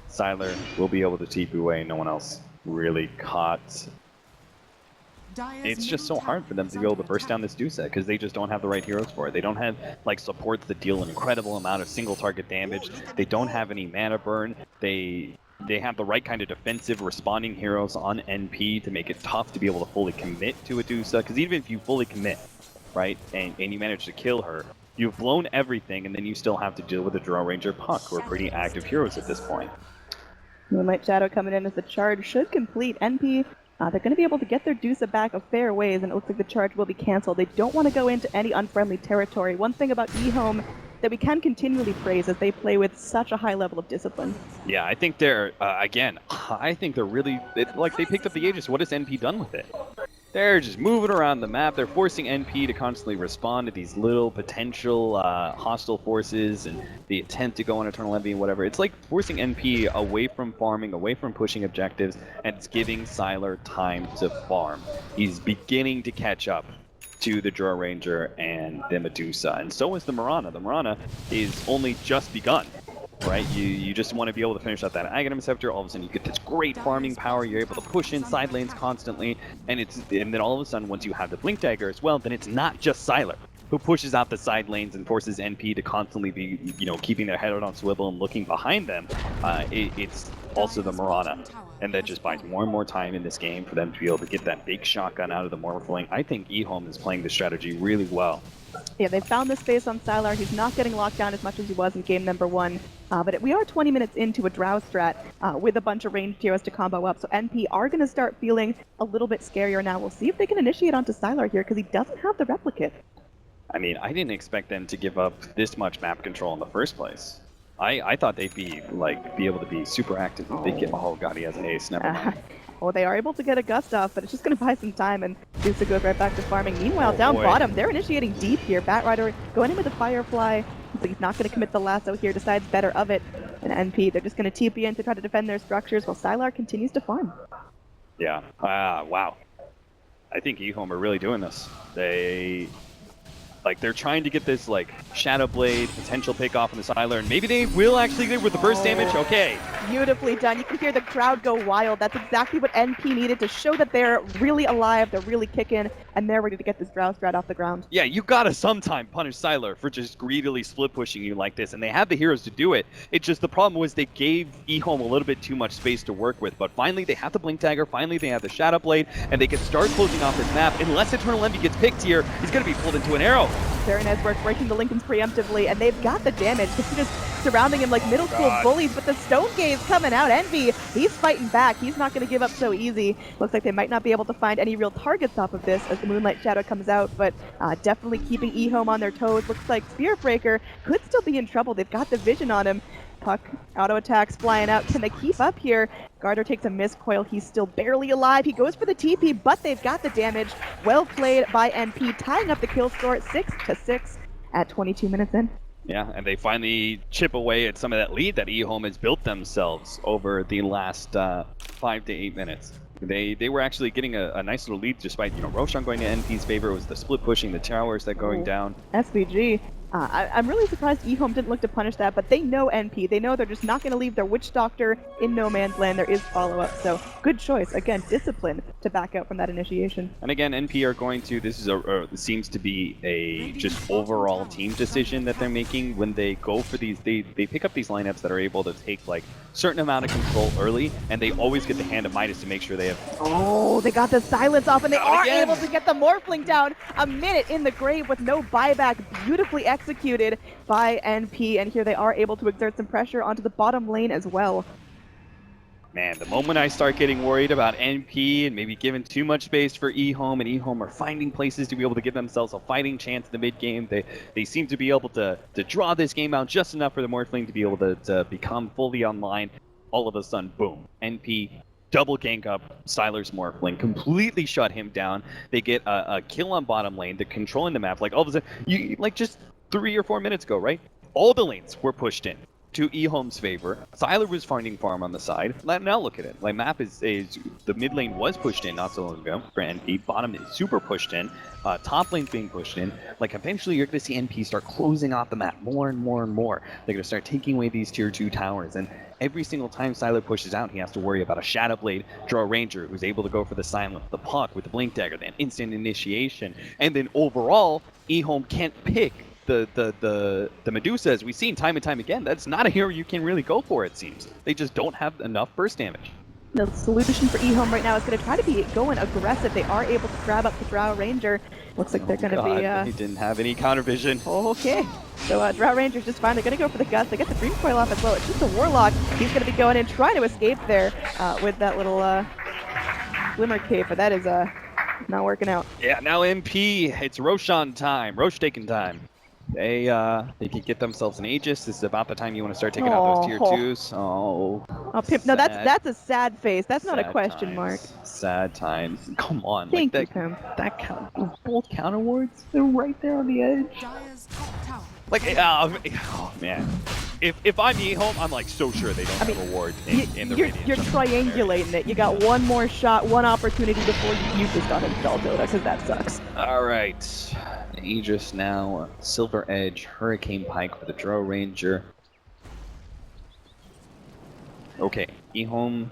Sylar will be able to TP away. No one else really caught. It's just so hard for them to be able to burst down this Dusa because they just don't have the right heroes for it. They don't have like supports that deal an incredible amount of single target damage. They don't have any mana burn. They have the right kind of defensive responding heroes on NP to make it tough to be able to fully commit to a Dusa. Because even if you fully commit, right, and you manage to kill her, you've blown everything, and then you still have to deal with a Draw Ranger Puck, who are pretty active heroes at this point. Moonlight Shadow coming in as the charge should complete. NP, they're going to be able to get their Dusa back a fair ways, and it looks like the charge will be canceled. They don't want to go into any unfriendly territory. One thing about EHOME that we can continually praise is they play with such a high level of discipline. Yeah, I think they're, again, I think they're really, like they picked up the Aegis. What has NP done with it? They're just moving around the map. They're forcing NP to constantly respond to these little potential hostile forces and the attempt to go on Eternal Envy and whatever. It's like forcing NP away from farming, away from pushing objectives, and it's giving Sylar time to farm. He's beginning to catch up to the Draw Ranger and the Medusa, and so is the Mirana. The Mirana is only just begun. Right, you just want to be able to finish out that Aghanim Scepter. All of a sudden, you get this great farming power. You're able to push in side lanes constantly, and then all of a sudden, once you have the Blink Dagger as well, then it's not just Sylar who pushes out the side lanes and forces NP to constantly be, keeping their head out on swivel and looking behind them. It's also the Mirana, and that just buys more and more time in this game for them to be able to get that big shotgun out of the Morphling. I think EHOME is playing the strategy really well. Yeah, they found the space on Sylar. He's not getting locked down as much as he was in game number 1. But we are 20 minutes into a Drow strat with a bunch of ranged heroes to combo up, so NP are going to start feeling a little bit scarier now. We'll see if they can initiate onto Sylar here, because he doesn't have the Replicate. I mean, I didn't expect them to give up this much map control in the first place. I thought they'd be able to be super active. Oh god, he has an ace. Never mind. Well, they are able to get a gust off, but it's just going to buy some time, and Dusa goes right back to farming. Meanwhile, down bottom, they're initiating deep here. Bat Rider going in with a Firefly, so he's not going to commit the lasso here, decides better of it. And NP, they're just going to TP in to try to defend their structures, while Sylar continues to farm. Yeah, wow. I think EHOME are really doing this. They're trying to get this, Shadow Blade potential pick off on the Sylar, and maybe they will actually get with the burst damage. Okay. Beautifully done. You can hear the crowd go wild. That's exactly what NP needed to show that they're really alive, they're really kicking, and they're ready to get this Drow strat off the ground. Yeah, you gotta sometime punish Sylar for just greedily split pushing you like this, and they have the heroes to do it. It's just the problem was they gave EHOME a little bit too much space to work with, but finally they have the Blink Dagger, finally they have the Shadow Blade, and they can start closing off this map. Unless Eternal Envy gets picked here, he's gonna be pulled into an arrow. Very nice work breaking the Lincolns preemptively, and they've got the damage. They're just surrounding him like middle school bullies, but the Stone Gaze coming out. Envy, he's fighting back. He's not going to give up so easy. Looks like they might not be able to find any real targets off of this as the Moonlight Shadow comes out, but definitely keeping EHOME on their toes. Looks like Spirit Breaker could still be in trouble. They've got the vision on him. Puck, auto attacks flying out. Can they keep up here? Garter takes a miscoil. He's still barely alive. He goes for the TP, but they've got the damage. Well played by NP, tying up the kill score 6-6 at 22 minutes in. Yeah, and they finally chip away at some of that lead that EHOME has built themselves over the last 5 to 8 minutes. They were actually getting a nice little lead despite, Roshan going to NP's favor. It was the split pushing the towers that going down. SVG. I'm really surprised EHOME didn't look to punish that, but they know NP. They know they're just not going to leave their Witch Doctor in no man's land. There is follow-up, so good choice. Again, discipline to back out from that initiation. And again, NP are going to, this is seems to be a just overall team decision that they're making when they go for these, they pick up these lineups that are able to take like certain amount of control early, and they always get the hand of Midas to make sure they have... Oh, they got the silence off, and they are able to get the Morphling down. A minute in the grave with no buyback, beautifully executed by NP, and here they are able to exert some pressure onto the bottom lane as well. Man, the moment I start getting worried about NP and maybe giving too much space for EHOME, and EHOME are finding places to be able to give themselves a fighting chance in the mid game, they seem to be able to draw this game out just enough for the Morphling to be able to become fully online. All of a sudden, boom, NP double gank up Styler's Morphling, completely shut him down. They get a kill on bottom lane. They're controlling the map. Like all of a sudden, like just 3 or 4 minutes ago, right? All the lanes were pushed in to EHOME's favor. Styler was finding farm on the side. Now look at it. Like map is the mid lane was pushed in not so long ago for NP. Bottom is super pushed in. Top lane's being pushed in. Like eventually you're going to see NP start closing off the map more and more and more. They're going to start taking away these tier 2 towers, and every single time Styler pushes out, he has to worry about a Shadow Blade, draw a Ranger who's able to go for the silence, the Puck with the Blink Dagger, then instant initiation, and then overall, EHOME can't pick the Medusa, as we've seen time and time again. That's not a hero you can really go for, it seems. They just don't have enough burst damage. The solution for EHOME right now is going to try to be going aggressive. They are able to grab up the Drow Ranger. Looks like they're going to be... They didn't have any counter vision. Okay. So Drow Ranger's just fine. They're going to go for the Gust. They get the Dream Coil off as well. It's just a Warlock. He's going to be going in, trying to escape there with that little Glimmer Cape, but that is not working out. Yeah, now MP, it's Roshan time. Rosh taking time. They can get themselves an Aegis. This is about the time you want to start taking out those tier 2s. Oh, Pimp. No, that's a sad face. That's not a question mark. Sad times. Come on. Thank like you, Pimp. That both counter wards, they're right there on the edge. Like, oh man. If I'm EHOME, I'm like so sure they don't have a ward in the Radiant. You're triangulating it. You got one more shot, one opportunity before you just got installed Dota, because that sucks. All right. Aegis now, Silver Edge, Hurricane Pike for the Drow Ranger. Okay, EHOME,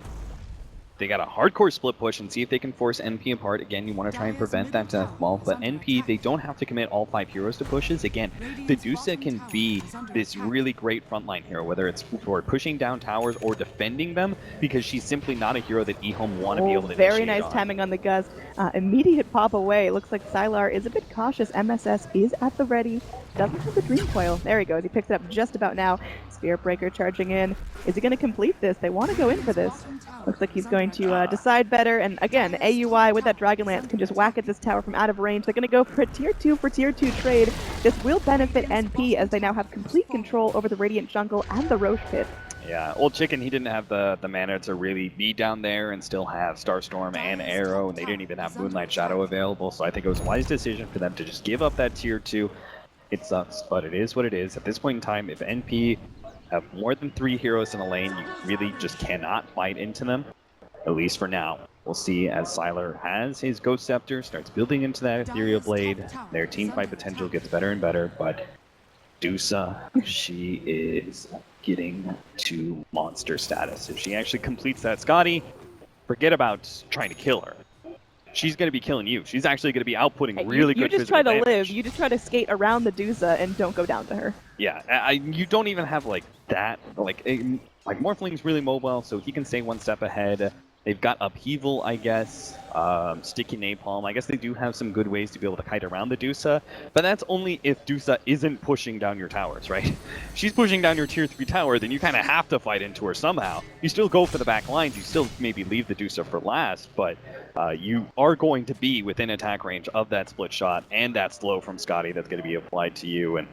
they got a hardcore split push and see if they can force NP apart. Again, you want to try and prevent that death ball, but NP, they don't have to commit all 5 heroes to pushes. Again, Medusa can be this really great frontline hero, whether it's for pushing down towers or defending them, because she's simply not a hero that EHOME want to be able to very nice timing on the Gust. Immediate pop away. Looks like Sylar is a bit cautious. MSS is at the ready. Doesn't have the Dream Coil. There he goes. He picks it up just about now. Spirit Breaker charging in. Is he going to complete this? They want to go in for this. Looks like he's going to decide better. And again, AUI with that Dragonlance can just whack at this tower from out of range. They're going to go for a tier 2 for tier 2 trade. This will benefit NP as they now have complete control over the Radiant Jungle and the Roche Pit. Yeah, Old Chicken, he didn't have the mana to really be down there and still have Starstorm and Arrow, and they didn't even have Moonlight Shadow available, so I think it was a wise decision for them to just give up that tier 2. It sucks, but it is what it is. At this point in time, if NP have more than 3 heroes in a lane, you really just cannot fight into them, at least for now. We'll see as Sylar has his Ghost Scepter, starts building into that Ethereal Blade, their team fight potential gets better and better, but Dusa, she is getting to monster status. If she actually completes that Scotty, forget about trying to kill her. She's going to be killing you. She's actually going to be outputting really good You just try to damage. live. You just try to skate around the Dusa and don't go down to her. Yeah, you don't even have like that. Like Morphling's really mobile, so he can stay one step ahead. They've got Upheaval, I guess, Sticky Napalm. I guess they do have some good ways to be able to kite around the Dusa, but that's only if Dusa isn't pushing down your towers, right? If she's pushing down your tier 3 tower, then you kind of have to fight into her somehow. You still go for the back lines, you still maybe leave the Dusa for last, but you are going to be within attack range of that split shot and that slow from Scotty that's going to be applied to you. And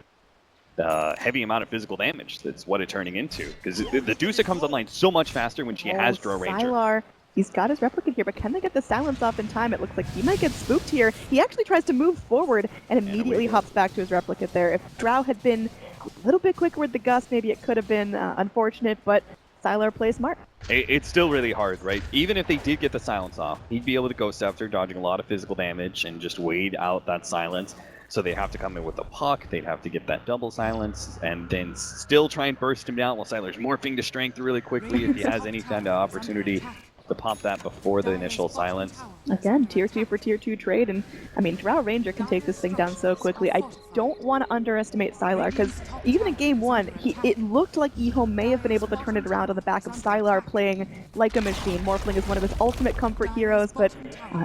heavy amount of physical damage. That's what it's turning into. Because the Dusa comes online so much faster when she has Drow Ranger. Sylar, he's got his replicant here, but can they get the silence off in time? It looks like he might get spooked here. He actually tries to move forward and immediately hops back to his replicant there. If Drow had been a little bit quicker with the gust, maybe it could have been unfortunate, but Sylar plays smart. It's still really hard, right? Even if they did get the silence off, he'd be able to ghost after dodging a lot of physical damage and just wait out that silence. So they have to come in with a puck, they'd have to get that double silence, and then still try and burst him down while Sylar's morphing to strength really quickly if he has any kind of opportunity to pop that before the initial silence. Again, tier 2 for tier 2 trade, and I mean, Drow Ranger can take this thing down so quickly. I don't want to underestimate Sylar, because even in game 1, it looked like EHOME may have been able to turn it around on the back of Sylar playing like a machine. Morphling is one of his ultimate comfort heroes, but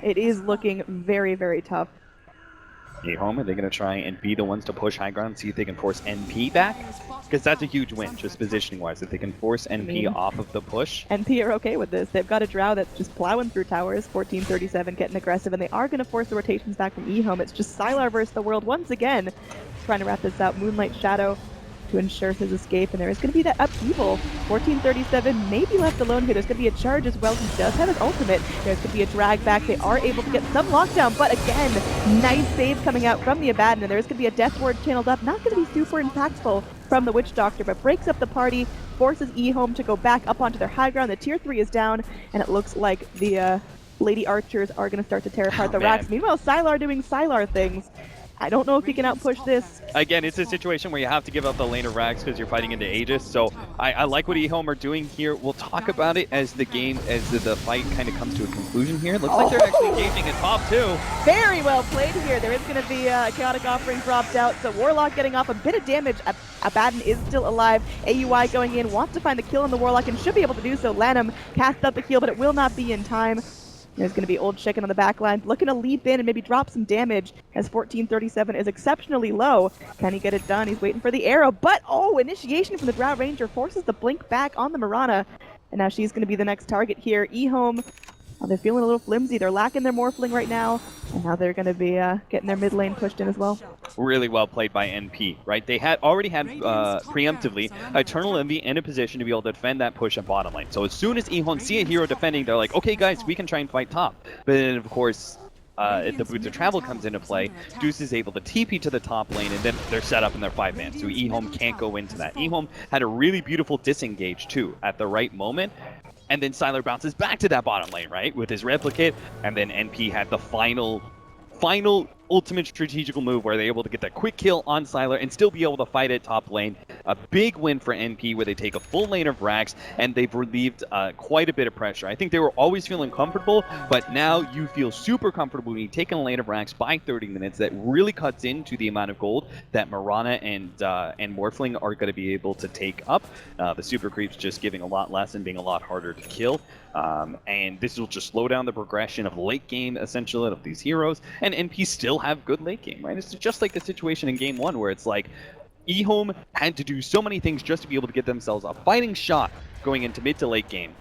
it is looking very, very tough. EHOME, are they going to try and be the ones to push high ground and see if they can force NP back? Because that's a huge win, just positioning-wise, if they can force NP off of the push. NP are okay with this. They've got a Drow that's just plowing through towers, 1437, getting aggressive, and they are going to force the rotations back from EHOME. It's just Sylar versus the world once again. Trying to wrap this out. Moonlight Shadow to ensure his escape, and there is going to be that upheaval. 1437 may be left alone here. There's going to be a charge as well. He does have his ultimate. There's going to be a drag back. They are able to get some lockdown, but again, nice save coming out from the Abaddon, and there's going to be a death ward channeled up. Not going to be super impactful from the Witch Doctor, but breaks up the party, forces EHOME to go back up onto their high ground. The tier 3 is down, and it looks like the Lady Archers are going to start to tear apart the racks. Meanwhile, Sylar doing Sylar things. I don't know if he can outpush this. Again, it's a situation where you have to give up the lane of rags because you're fighting into Aegis, so I like what EHOME are doing here. We'll talk about it as the game, as the fight kind of comes to a conclusion here. Looks like they're actually engaging at top 2. Very well played here. There is going to be a Chaotic Offering dropped out, so Warlock getting off a bit of damage. Abaddon is still alive. AUI going in, wants to find the kill on the Warlock and should be able to do so. Lanham casts out the heal, but it will not be in time. There's going to be Old Chicken on the back line, looking to leap in and maybe drop some damage as 1437 is exceptionally low. Can he get it done? He's waiting for the arrow, but initiation from the Drow Ranger forces the blink back on the Mirana, and now she's going to be the next target here. EHOME, they're feeling a little flimsy. They're lacking their Morphling right now, and now they're going to be getting their mid lane pushed in as well. Really well played by NP, right? They had already had preemptively Eternal Envy in a position to be able to defend that push at bottom lane. So as soon as EHOME see a hero defending, they're like, okay guys, we can try and fight top. But then of course, if the Boots of Travel comes into play, Deuce is able to TP to the top lane, and then they're set up in their 5-man, so EHOME can't go into that. EHOME had a really beautiful disengage too at the right moment, and then Sylar bounces back to that bottom lane, right, with his replicate, and then NP had the final ultimate strategical move where they're able to get that quick kill on Sylar and still be able to fight at top lane. A big win for NP where they take a full lane of Rags and they've relieved quite a bit of pressure. I think they were always feeling comfortable, but now you feel super comfortable when you take a lane of Rags by 30 minutes. That really cuts into the amount of gold that Mirana and Morphling are going to be able to take up. The super creeps just giving a lot less and being a lot harder to kill. And this will just slow down the progression of late game, essentially, of these heroes. And NP still have good late game, right? It's just like the situation in game 1 where it's like EHOME had to do so many things just to be able to get themselves a fighting shot going into mid to late game.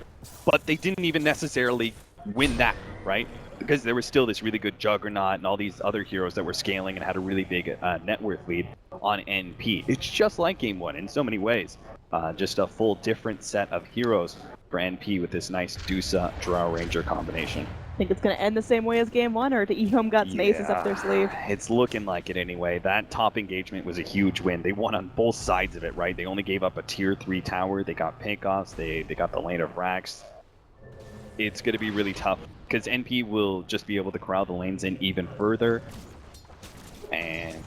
But they didn't even necessarily win that, right? Because there was still this really good Juggernaut and all these other heroes that were scaling and had a really big net worth lead on NP. It's just like game 1 in so many ways. Just a full different set of heroes for NP with this nice Dusa Drow Ranger combination. Think it's going to end the same way as game 1, or do EHOME got some aces up their sleeve? It's looking like it anyway. That top engagement was a huge win. They won on both sides of it, right? They only gave up a tier 3 tower. They got pickoffs. They got the lane of racks. It's going to be really tough because NP will just be able to corral the lanes in even further. And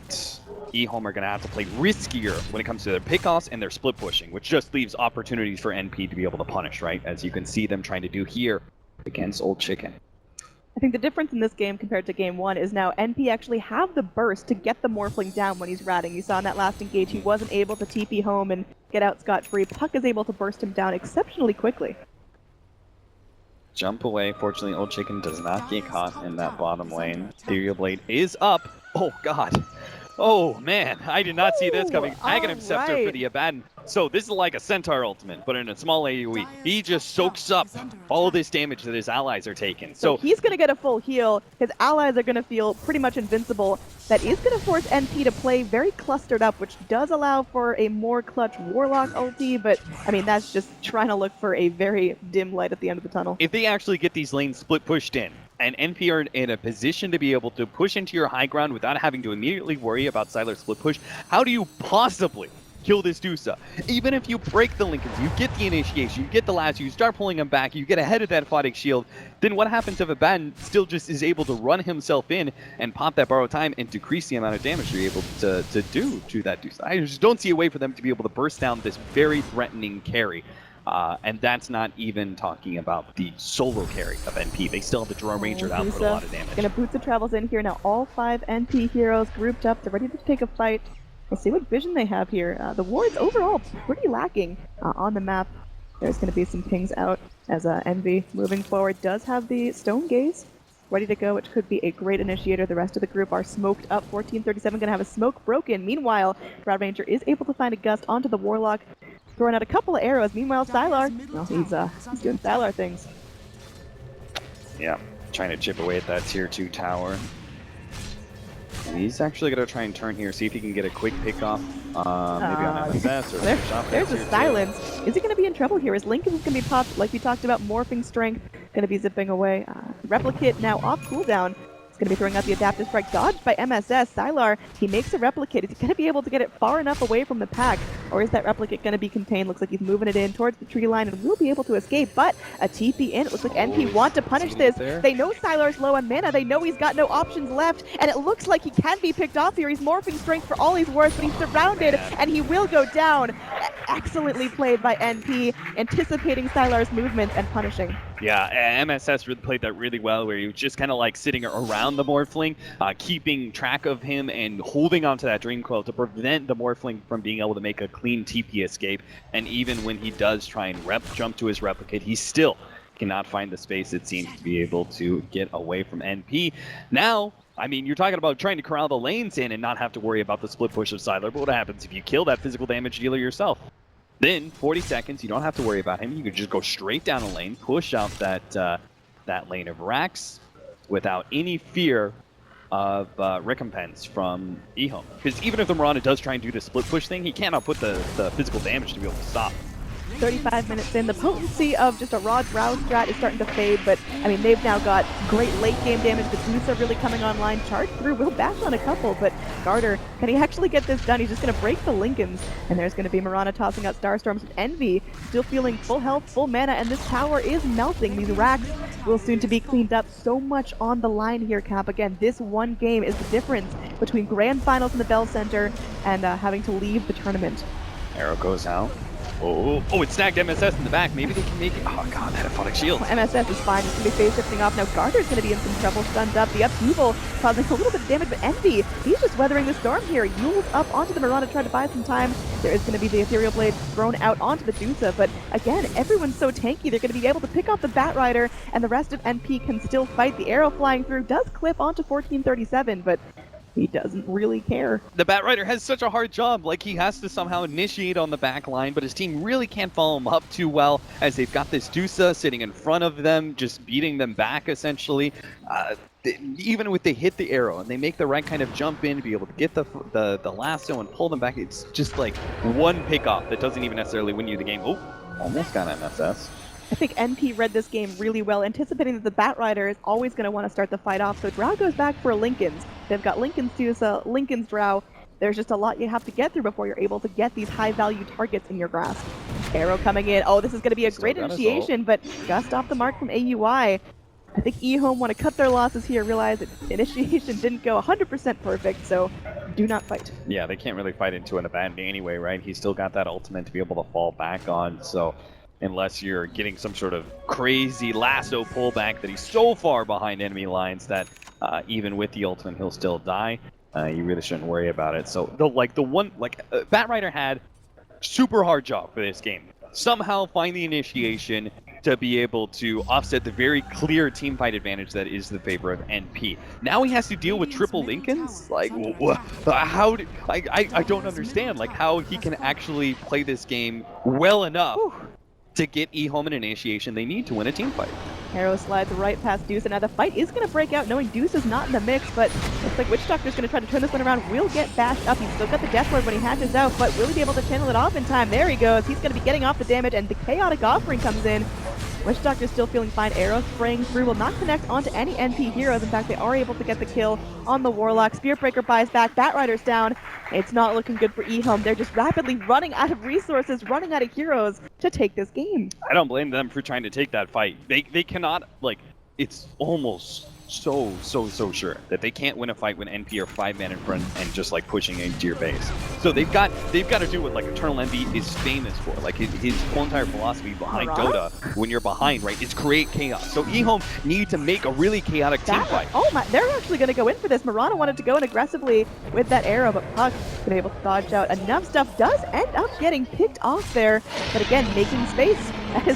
EHOME are going to have to play riskier when it comes to their pickoffs and their split pushing, which just leaves opportunities for NP to be able to punish, right? As you can see them trying to do here against Old Chicken. I think the difference in this game compared to game 1 is now NP actually have the burst to get the Morphling down when he's ratting. You saw in that last engage he wasn't able to TP home and get out scot-free. Puck is able to burst him down exceptionally quickly. Jump away. Fortunately, Old Chicken does not get caught in that bottom lane. Ethereal Blade is up. Oh, God. Oh man, I did not see this coming. Ooh, Aghanim Scepter for alright. the Abaddon. So this is like a Centaur ultimate, but in a small AoE. He just soaks up all this damage that his allies are taking. So So he's going to get a full heal. His allies are going to feel pretty much invincible. That is going to force NP to play very clustered up, which does allow for a more clutch Warlock ulti, but I mean, that's just trying to look for a very dim light at the end of the tunnel. if they actually get these lanes split pushed in, and NP are in a position to be able to push into your high ground without having to immediately worry about Sylar's split push, how do you possibly kill this Dusa? Even if you break the Lincolns, you get the initiation, you get the lasso, you start pulling him back, you get ahead of that Photic Shield, then what happens if Abaddon still just is able to run himself in and pop that borrowed time and decrease the amount of damage you're able to do to that Dusa? I just don't see a way for them to be able to burst down this very threatening carry. And that's not even talking about the solo carry of NP. They still have the Drone Ranger to output a lot of damage. Gonna Boots of Travels in here now. All 5 NP heroes grouped up. They're ready to take a fight. Let's see what vision they have here. The wards overall pretty lacking on the map. There's gonna be some pings out as Envy moving forward does have the Stone Gaze ready to go, which could be a great initiator. The rest of the group are smoked up. 1437 gonna have a smoke broken. Meanwhile, Drow Ranger is able to find a gust onto the Warlock, throwing out a couple of arrows. Meanwhile, Sylar, well, he's doing Sylar things. Yeah, trying to chip away at that tier 2 tower. And he's actually going to try and turn here, see if he can get a quick pickoff, maybe on MSS or finish off that There's tier a 2. silence. Is he going to be in trouble here? Is Lincoln going to be popped, like we talked about, morphing strength, going to be zipping away. Replicate now off cooldown. Going to be throwing out the adaptive strike, dodged by MSS. Sylar, he makes a replicate. Is he going to be able to get it far enough away from the pack? Or is that replicate going to be contained? Looks like he's moving it in towards the tree line and will be able to escape. But a TP in. It looks like NP want to punish this. They know Sylar's low on mana. They know he's got no options left. And it looks like he can be picked off here. He's morphing strength for all he's worth, but he's surrounded and he will go down. Excellently played by NP, anticipating Sylar's movements and punishing. Yeah, MSS really played that really well, where he was just kind of like sitting around the Morphling, keeping track of him and holding onto that Dream Coil to prevent the Morphling from being able to make a clean TP escape. And even when he does try and jump to his replicate, he still cannot find the space, it seems, to be able to get away from NP. Now, I mean, you're talking about trying to corral the lanes in and not have to worry about the split push of Sylar, but what happens if you kill that physical damage dealer yourself? Then, 40 seconds, you don't have to worry about him. You can just go straight down a lane, push out that lane of Rax without any fear of recompense from EHOME. Because even if the Mirana does try and do the split push thing, he cannot put the physical damage to be able to stop. 35 minutes in, the potency of just a raw Drow strat is starting to fade, but I mean, they've now got great late game damage. The Goose are really coming online. Charge through, will bash on a couple, but Garter, can he actually get this done? He's just going to break the Lincolns, and there's going to be Mirana tossing out Starstorms with Envy, still feeling full health, full mana, and this tower is melting. These racks will soon to be cleaned up. So much on the line here, Cap. Again, this one game is the difference between Grand Finals in the Bell Center and having to leave the tournament. Arrow goes out. Oh, it snagged MSS in the back. Maybe they can make it. Oh god, that Aphotic Shield. Well, MSS is fine. It's going to be phase shifting off. Now Garter's going to be in some trouble, stunned up. The upheaval causing a little bit of damage, but Envy, he's just weathering the storm here. Yules up onto the Mirana, trying to buy some time. There is going to be the Ethereal Blade thrown out onto the Dusa, but again, everyone's so tanky. They're going to be able to pick off the Batrider, and the rest of NP can still fight. The arrow flying through does clip onto 1437, but he doesn't really care. The Batrider has such a hard job. Like, he has to somehow initiate on the back line, but his team really can't follow him up too well, as they've got this Dusa sitting in front of them, just beating them back, essentially. Even if they hit the arrow and they make the right kind of jump in to be able to get the lasso and pull them back, it's just like one pickoff that doesn't even necessarily win you the game. Oh, almost got MSS. I think NP read this game really well, anticipating that the Batrider is always going to want to start the fight off, so Drow goes back for Lincolns. They've got Lincoln's Dusa, Lincoln's Drow. There's just a lot you have to get through before you're able to get these high-value targets in your grasp. Arrow coming in. Oh, this is going to be a great initiation, but just off the mark from AUI. I think EHOME want to cut their losses here, realize that initiation didn't go 100% perfect, so do not fight. Yeah, they can't really fight into an Abandon anyway, right? He's still got that ultimate to be able to fall back on, so unless you're getting some sort of crazy lasso pullback that he's so far behind enemy lines that even with the ultimate he'll still die, you really shouldn't worry about it. So Batrider had super hard job for this game. Somehow find the initiation, to be able to offset the very clear team fight advantage that is the favor of NP. Now he has to deal with triple Lincolns? Like, how do, I don't understand, like, how he can actually play this game well enough to get EHOME an initiation they need to win a team fight. Arrow slides right past Deuce, and now the fight is going to break out knowing Deuce is not in the mix, but looks like Witch Doctor's going to try to turn this one around. Will get bashed up. He's still got the Death Ward when he hatches out, but will he be able to channel it off in time? There he goes. He's going to be getting off the damage, and the Chaotic Offering comes in. Witch Doctor's still feeling fine. Arrow spraying through will not connect onto any NP heroes. In fact, they are able to get the kill on the Warlock. Spearbreaker buys back. Batrider's down. It's not looking good for EHOME. They're just rapidly running out of resources, running out of heroes to take this game. I don't blame them for trying to take that fight. They cannot, like, it's almost so sure that they can't win a fight when NP are 5 men in front and just like pushing into your base. So they've got to do what like Eternal Envy is famous for. Like his whole entire philosophy behind Dota, when you're behind, right, is create chaos. So EHOME need to make a really chaotic team fight. Oh my, they're actually going to go in for this. Marana wanted to go in aggressively with that arrow, but Puck been able to dodge out. Enough stuff does end up getting picked off there, but again, making space as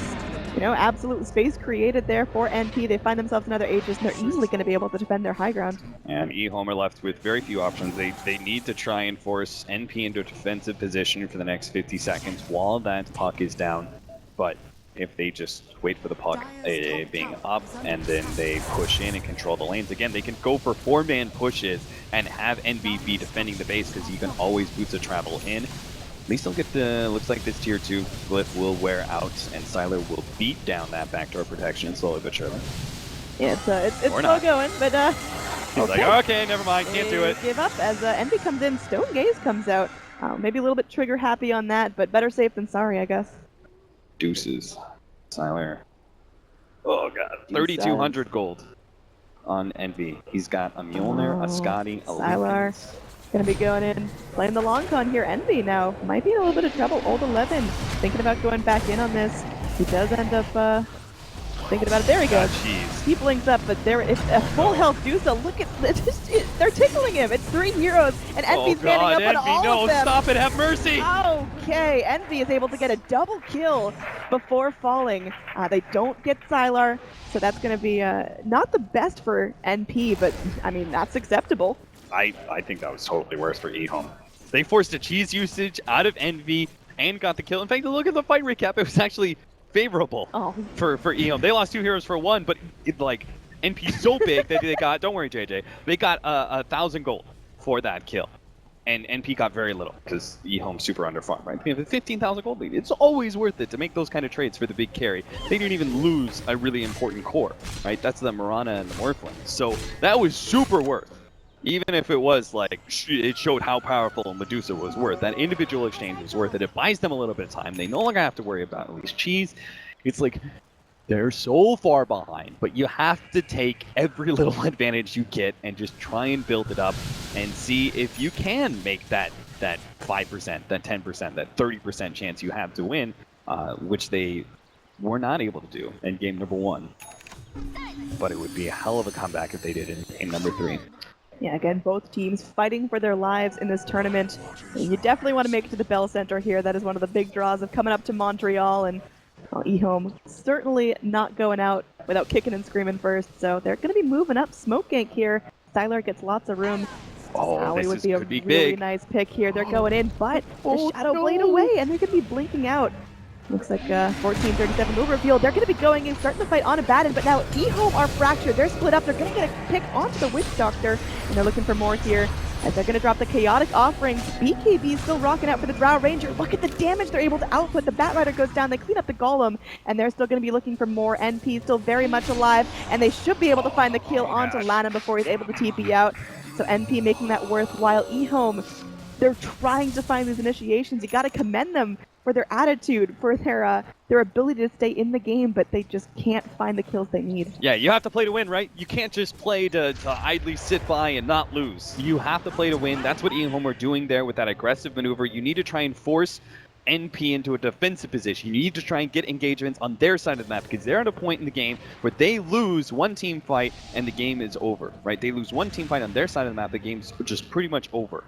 absolute space created there for NP. They find themselves another Aegis, and they're easily going to be able to defend their high ground. And EHOME are left with very few options. They need to try and force NP into a defensive position for the next 50 seconds while that puck is down. But if they just wait for the puck being up and then they push in and control the lanes, again, they can go for 4-man pushes and have NB be defending the base because you can always boots a travel in. At least they'll get the, looks like this tier 2 glyph will wear out and Siler will beat down that backdoor protection slowly but surely. Yeah, it's still going, but He's like, okay, never mind, can't do it. Give up as Envy comes in, Stone Gaze comes out. Maybe a little bit trigger happy on that, but better safe than sorry, I guess. Deuces. Siler. Oh god, 3,200 gold on Envy. He's got a Mjolnir, a Scotty, a Siler. Gonna be going in, playing the long con here. Envy now might be in a little bit of trouble. Old 11 thinking about going back in on this. He does end up thinking about it. There he goes. He blinks up, but there it's a full health Dusa. Look at they're tickling him. It's 3 heroes, and Envy's standing up on all of them. Stop it! Have mercy! Okay, Envy is able to get a double kill before falling. They don't get Sylar, so that's gonna be not the best for NP, but I mean that's acceptable. I think that was totally worse for EHOME. They forced a cheese usage out of Envy and got the kill. In fact, look at the fight recap. It was actually favorable for EHOME. They lost 2 heroes for 1, but NP's so big that they got, don't worry JJ, they got 1,000 gold for that kill. And NP got very little because EHOME's super underfarmed, right? They have a 15,000 gold lead. It's always worth it to make those kind of trades for the big carry. They didn't even lose a really important core, right? That's the Marana and the Morphling. So that was super worth. Even if it was like, it showed how powerful Medusa was worth. That individual exchange was worth it. It buys them a little bit of time. They no longer have to worry about at least cheese. It's like, they're so far behind, but you have to take every little advantage you get and just try and build it up and see if you can make that 5%, that 10%, that 30% chance you have to win, which they were not able to do in game number 1. But it would be a hell of a comeback if they did in game number 3. Yeah, again, both teams fighting for their lives in this tournament. You definitely want to make it to the Bell Center here. That is one of the big draws of coming up to Montreal, and EHOME certainly not going out without kicking and screaming first, so they're going to be moving up Smoke Gank here. Sylar gets lots of room. This would be a really big. Nice pick here. They're going in, but the Shadow Blade away, and they're going to be blinking out. Looks like 1437 will reveal. They're going to be going in, starting the fight on Abaddon, but now EHOME are fractured. They're split up. They're going to get a pick onto the Witch Doctor, and they're looking for more here as they're going to drop the Chaotic Offering. BKB still rocking out for the Drow Ranger. Look at the damage they're able to output. The Batrider goes down. They clean up the Golem, and they're still going to be looking for more. NP still very much alive, and they should be able to find the kill onto Lana before he's able to TP out. So NP making that worthwhile. EHOME, they're trying to find these initiations. You got to commend them for their attitude, for their ability to stay in the game, but they just can't find the kills they need. Yeah, you have to play to win, right? You can't just play to idly sit by and not lose. You have to play to win. That's what EHOME are doing there with that aggressive maneuver. You need to try and force NP into a defensive position. You need to try and get engagements on their side of the map because they're at a point in the game where they lose one team fight and the game is over, right? They lose one team fight on their side of the map, the game's just pretty much over.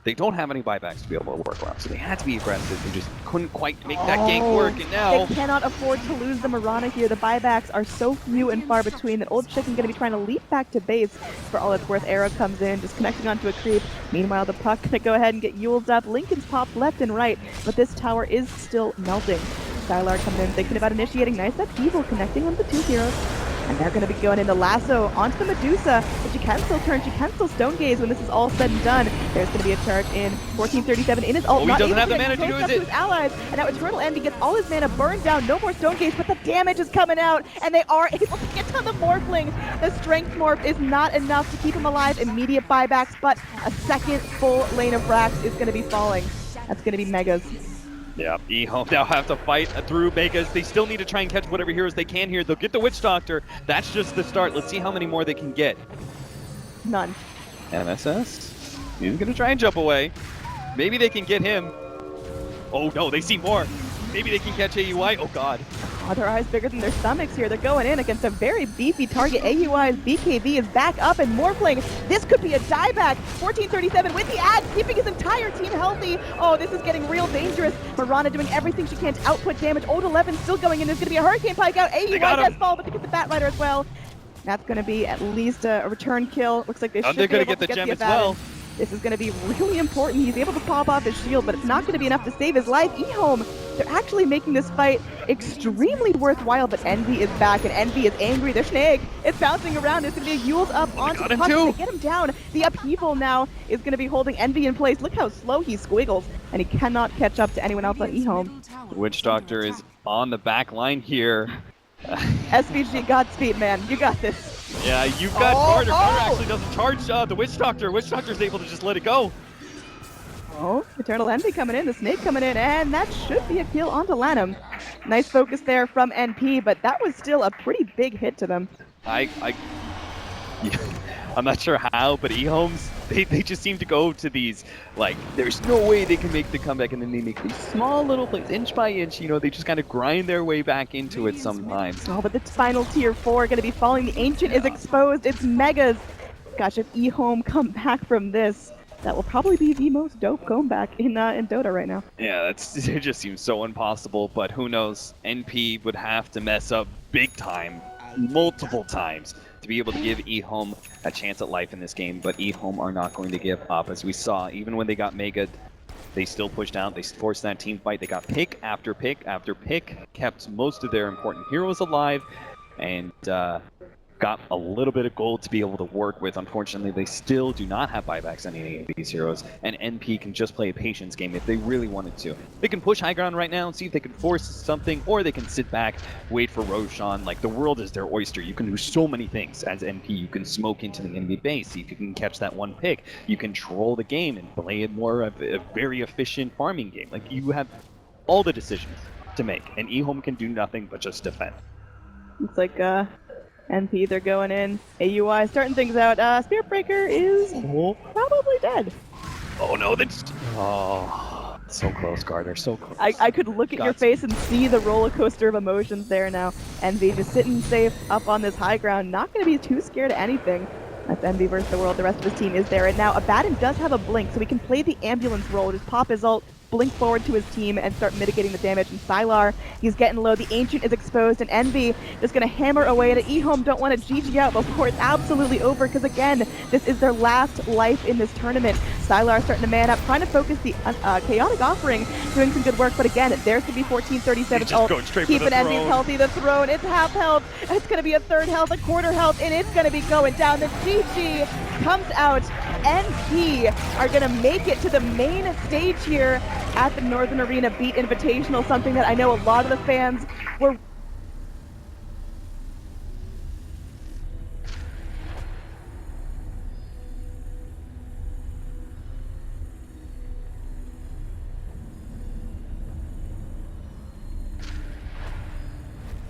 They don't have any buybacks to be able to work around, so they had to be aggressive and just couldn't quite make that gank work, and now... They cannot afford to lose the Mirana here. The buybacks are so few and far between that Old Chicken going to be trying to leap back to base. For all it's worth, Arrow comes in, just connecting onto a creep. Meanwhile, the puck going to go ahead and get Yule's up. Lincoln's popped left and right, but this tower is still melting. Skylar coming in, thinking about initiating. Nice upheaval, connecting on the two heroes. And they're going to be going into Lasso onto the Medusa, but she can still turn, she can still Stone Gaze when this is all said and done. There's going to be a charge in 1437 in his ult. He doesn't have the mana to do it. His allies, and now Eternal Envy gets all his mana burned down, no more Stone Gaze, but the damage is coming out, and they are able to get to the Morphling. The Strength Morph is not enough to keep him alive, immediate buybacks, but a second full lane of racks is going to be falling. That's going to be Megas. Yeah, EHOME now have to fight through Megas. They still need to try and catch whatever heroes they can here. They'll get the Witch Doctor. That's just the start. Let's see how many more they can get. None. MSS. He's going to try and jump away. Maybe they can get him. Oh no, they see more. Maybe they can catch AUI. Oh god. Oh, their eyes bigger than their stomachs here. They're going in against a very beefy target. AUI's BKB is back up and Morphling. This could be a dieback. 1437 with the ad, keeping his entire team healthy. Oh, this is getting real dangerous. Mirana doing everything she can to output damage. Old 11 still going in. There's going to be a Hurricane Pike out. AUI does fall, but they get the Bat Rider as well. That's going to be at least a return kill. Looks like they should be able to get the gem as well. This is going to be really important. He's able to pop off his shield, but it's not going to be enough to save his life. EHOME, they're actually making this fight extremely worthwhile, but Envy is back, and Envy is angry. The Snake is bouncing around. There's going to be a Yule's up onto the puck. They get him down. The upheaval now is going to be holding Envy in place. Look how slow he squiggles, and he cannot catch up to anyone else on EHOME. Witch Doctor is on the back line here. SVG, Godspeed, man. You got this. Yeah, you've got Carter. Carter actually doesn't charge the Witch Doctor. Witch Doctor's able to just let it go. Oh, Eternal Envy coming in, the Snake coming in, and that should be a kill onto Lanham. Nice focus there from NP, but that was still a pretty big hit to them. I'm not sure how, but EHOME's, they just seem to go to these, like, there's no way they can make the comeback, and then they make these small little plays, inch by inch, you know, they just kind of grind their way back into it sometimes. Oh, but the final tier 4 going to be falling. The Ancient is exposed. It's Megas. Gosh, if EHOME come back from this, that will probably be the most dope comeback in Dota right now. Yeah, it just seems so impossible, but who knows? NP would have to mess up big time, multiple times, to be able to give EHOME a chance at life in this game, but EHOME are not going to give up. As we saw, even when they got Mega, they still pushed out, they forced that team fight, they got pick after pick after pick, kept most of their important heroes alive, and got a little bit of gold to be able to work with. Unfortunately, they still do not have buybacks on any of these heroes, and NP can just play a patience game if they really wanted to. They can push high ground right now and see if they can force something, or they can sit back, wait for Roshan. Like, the world is their oyster. You can do so many things as NP. You can smoke into the enemy base, see if you can catch that one pick. You can troll the game and play it more of a very efficient farming game. Like, you have all the decisions to make, and EHOME can do nothing but just defend. Looks like NP, they're going in. AUI starting things out. Spirit Breaker is probably dead. Oh no, that's... Oh, so close, Carter, so close. I could look at your face and see the roller coaster of emotions there now. Envy just sitting safe up on this high ground, not going to be too scared of anything. That's Envy versus the world. The rest of his team is there. And now Abaddon does have a blink, so he can play the ambulance role, just pop his ult, blink forward to his team and start mitigating the damage. And Sylar, he's getting low. The Ancient is exposed, and Envy just going to hammer away at it. EHOME don't want to GG out before it's absolutely over, because again, this is their last life in this tournament. Sylar starting to man up, trying to focus the Chaotic Offering, doing some good work, but again, there's going to be 1437 ult, keeping Envy healthy. The throne, it's half health, it's going to be a third health, a quarter health, and it's going to be going down. The GG comes out. NP are going to make it to the main stage here at the Northern Arena BEAT Invitational, something that I know a lot of the fans were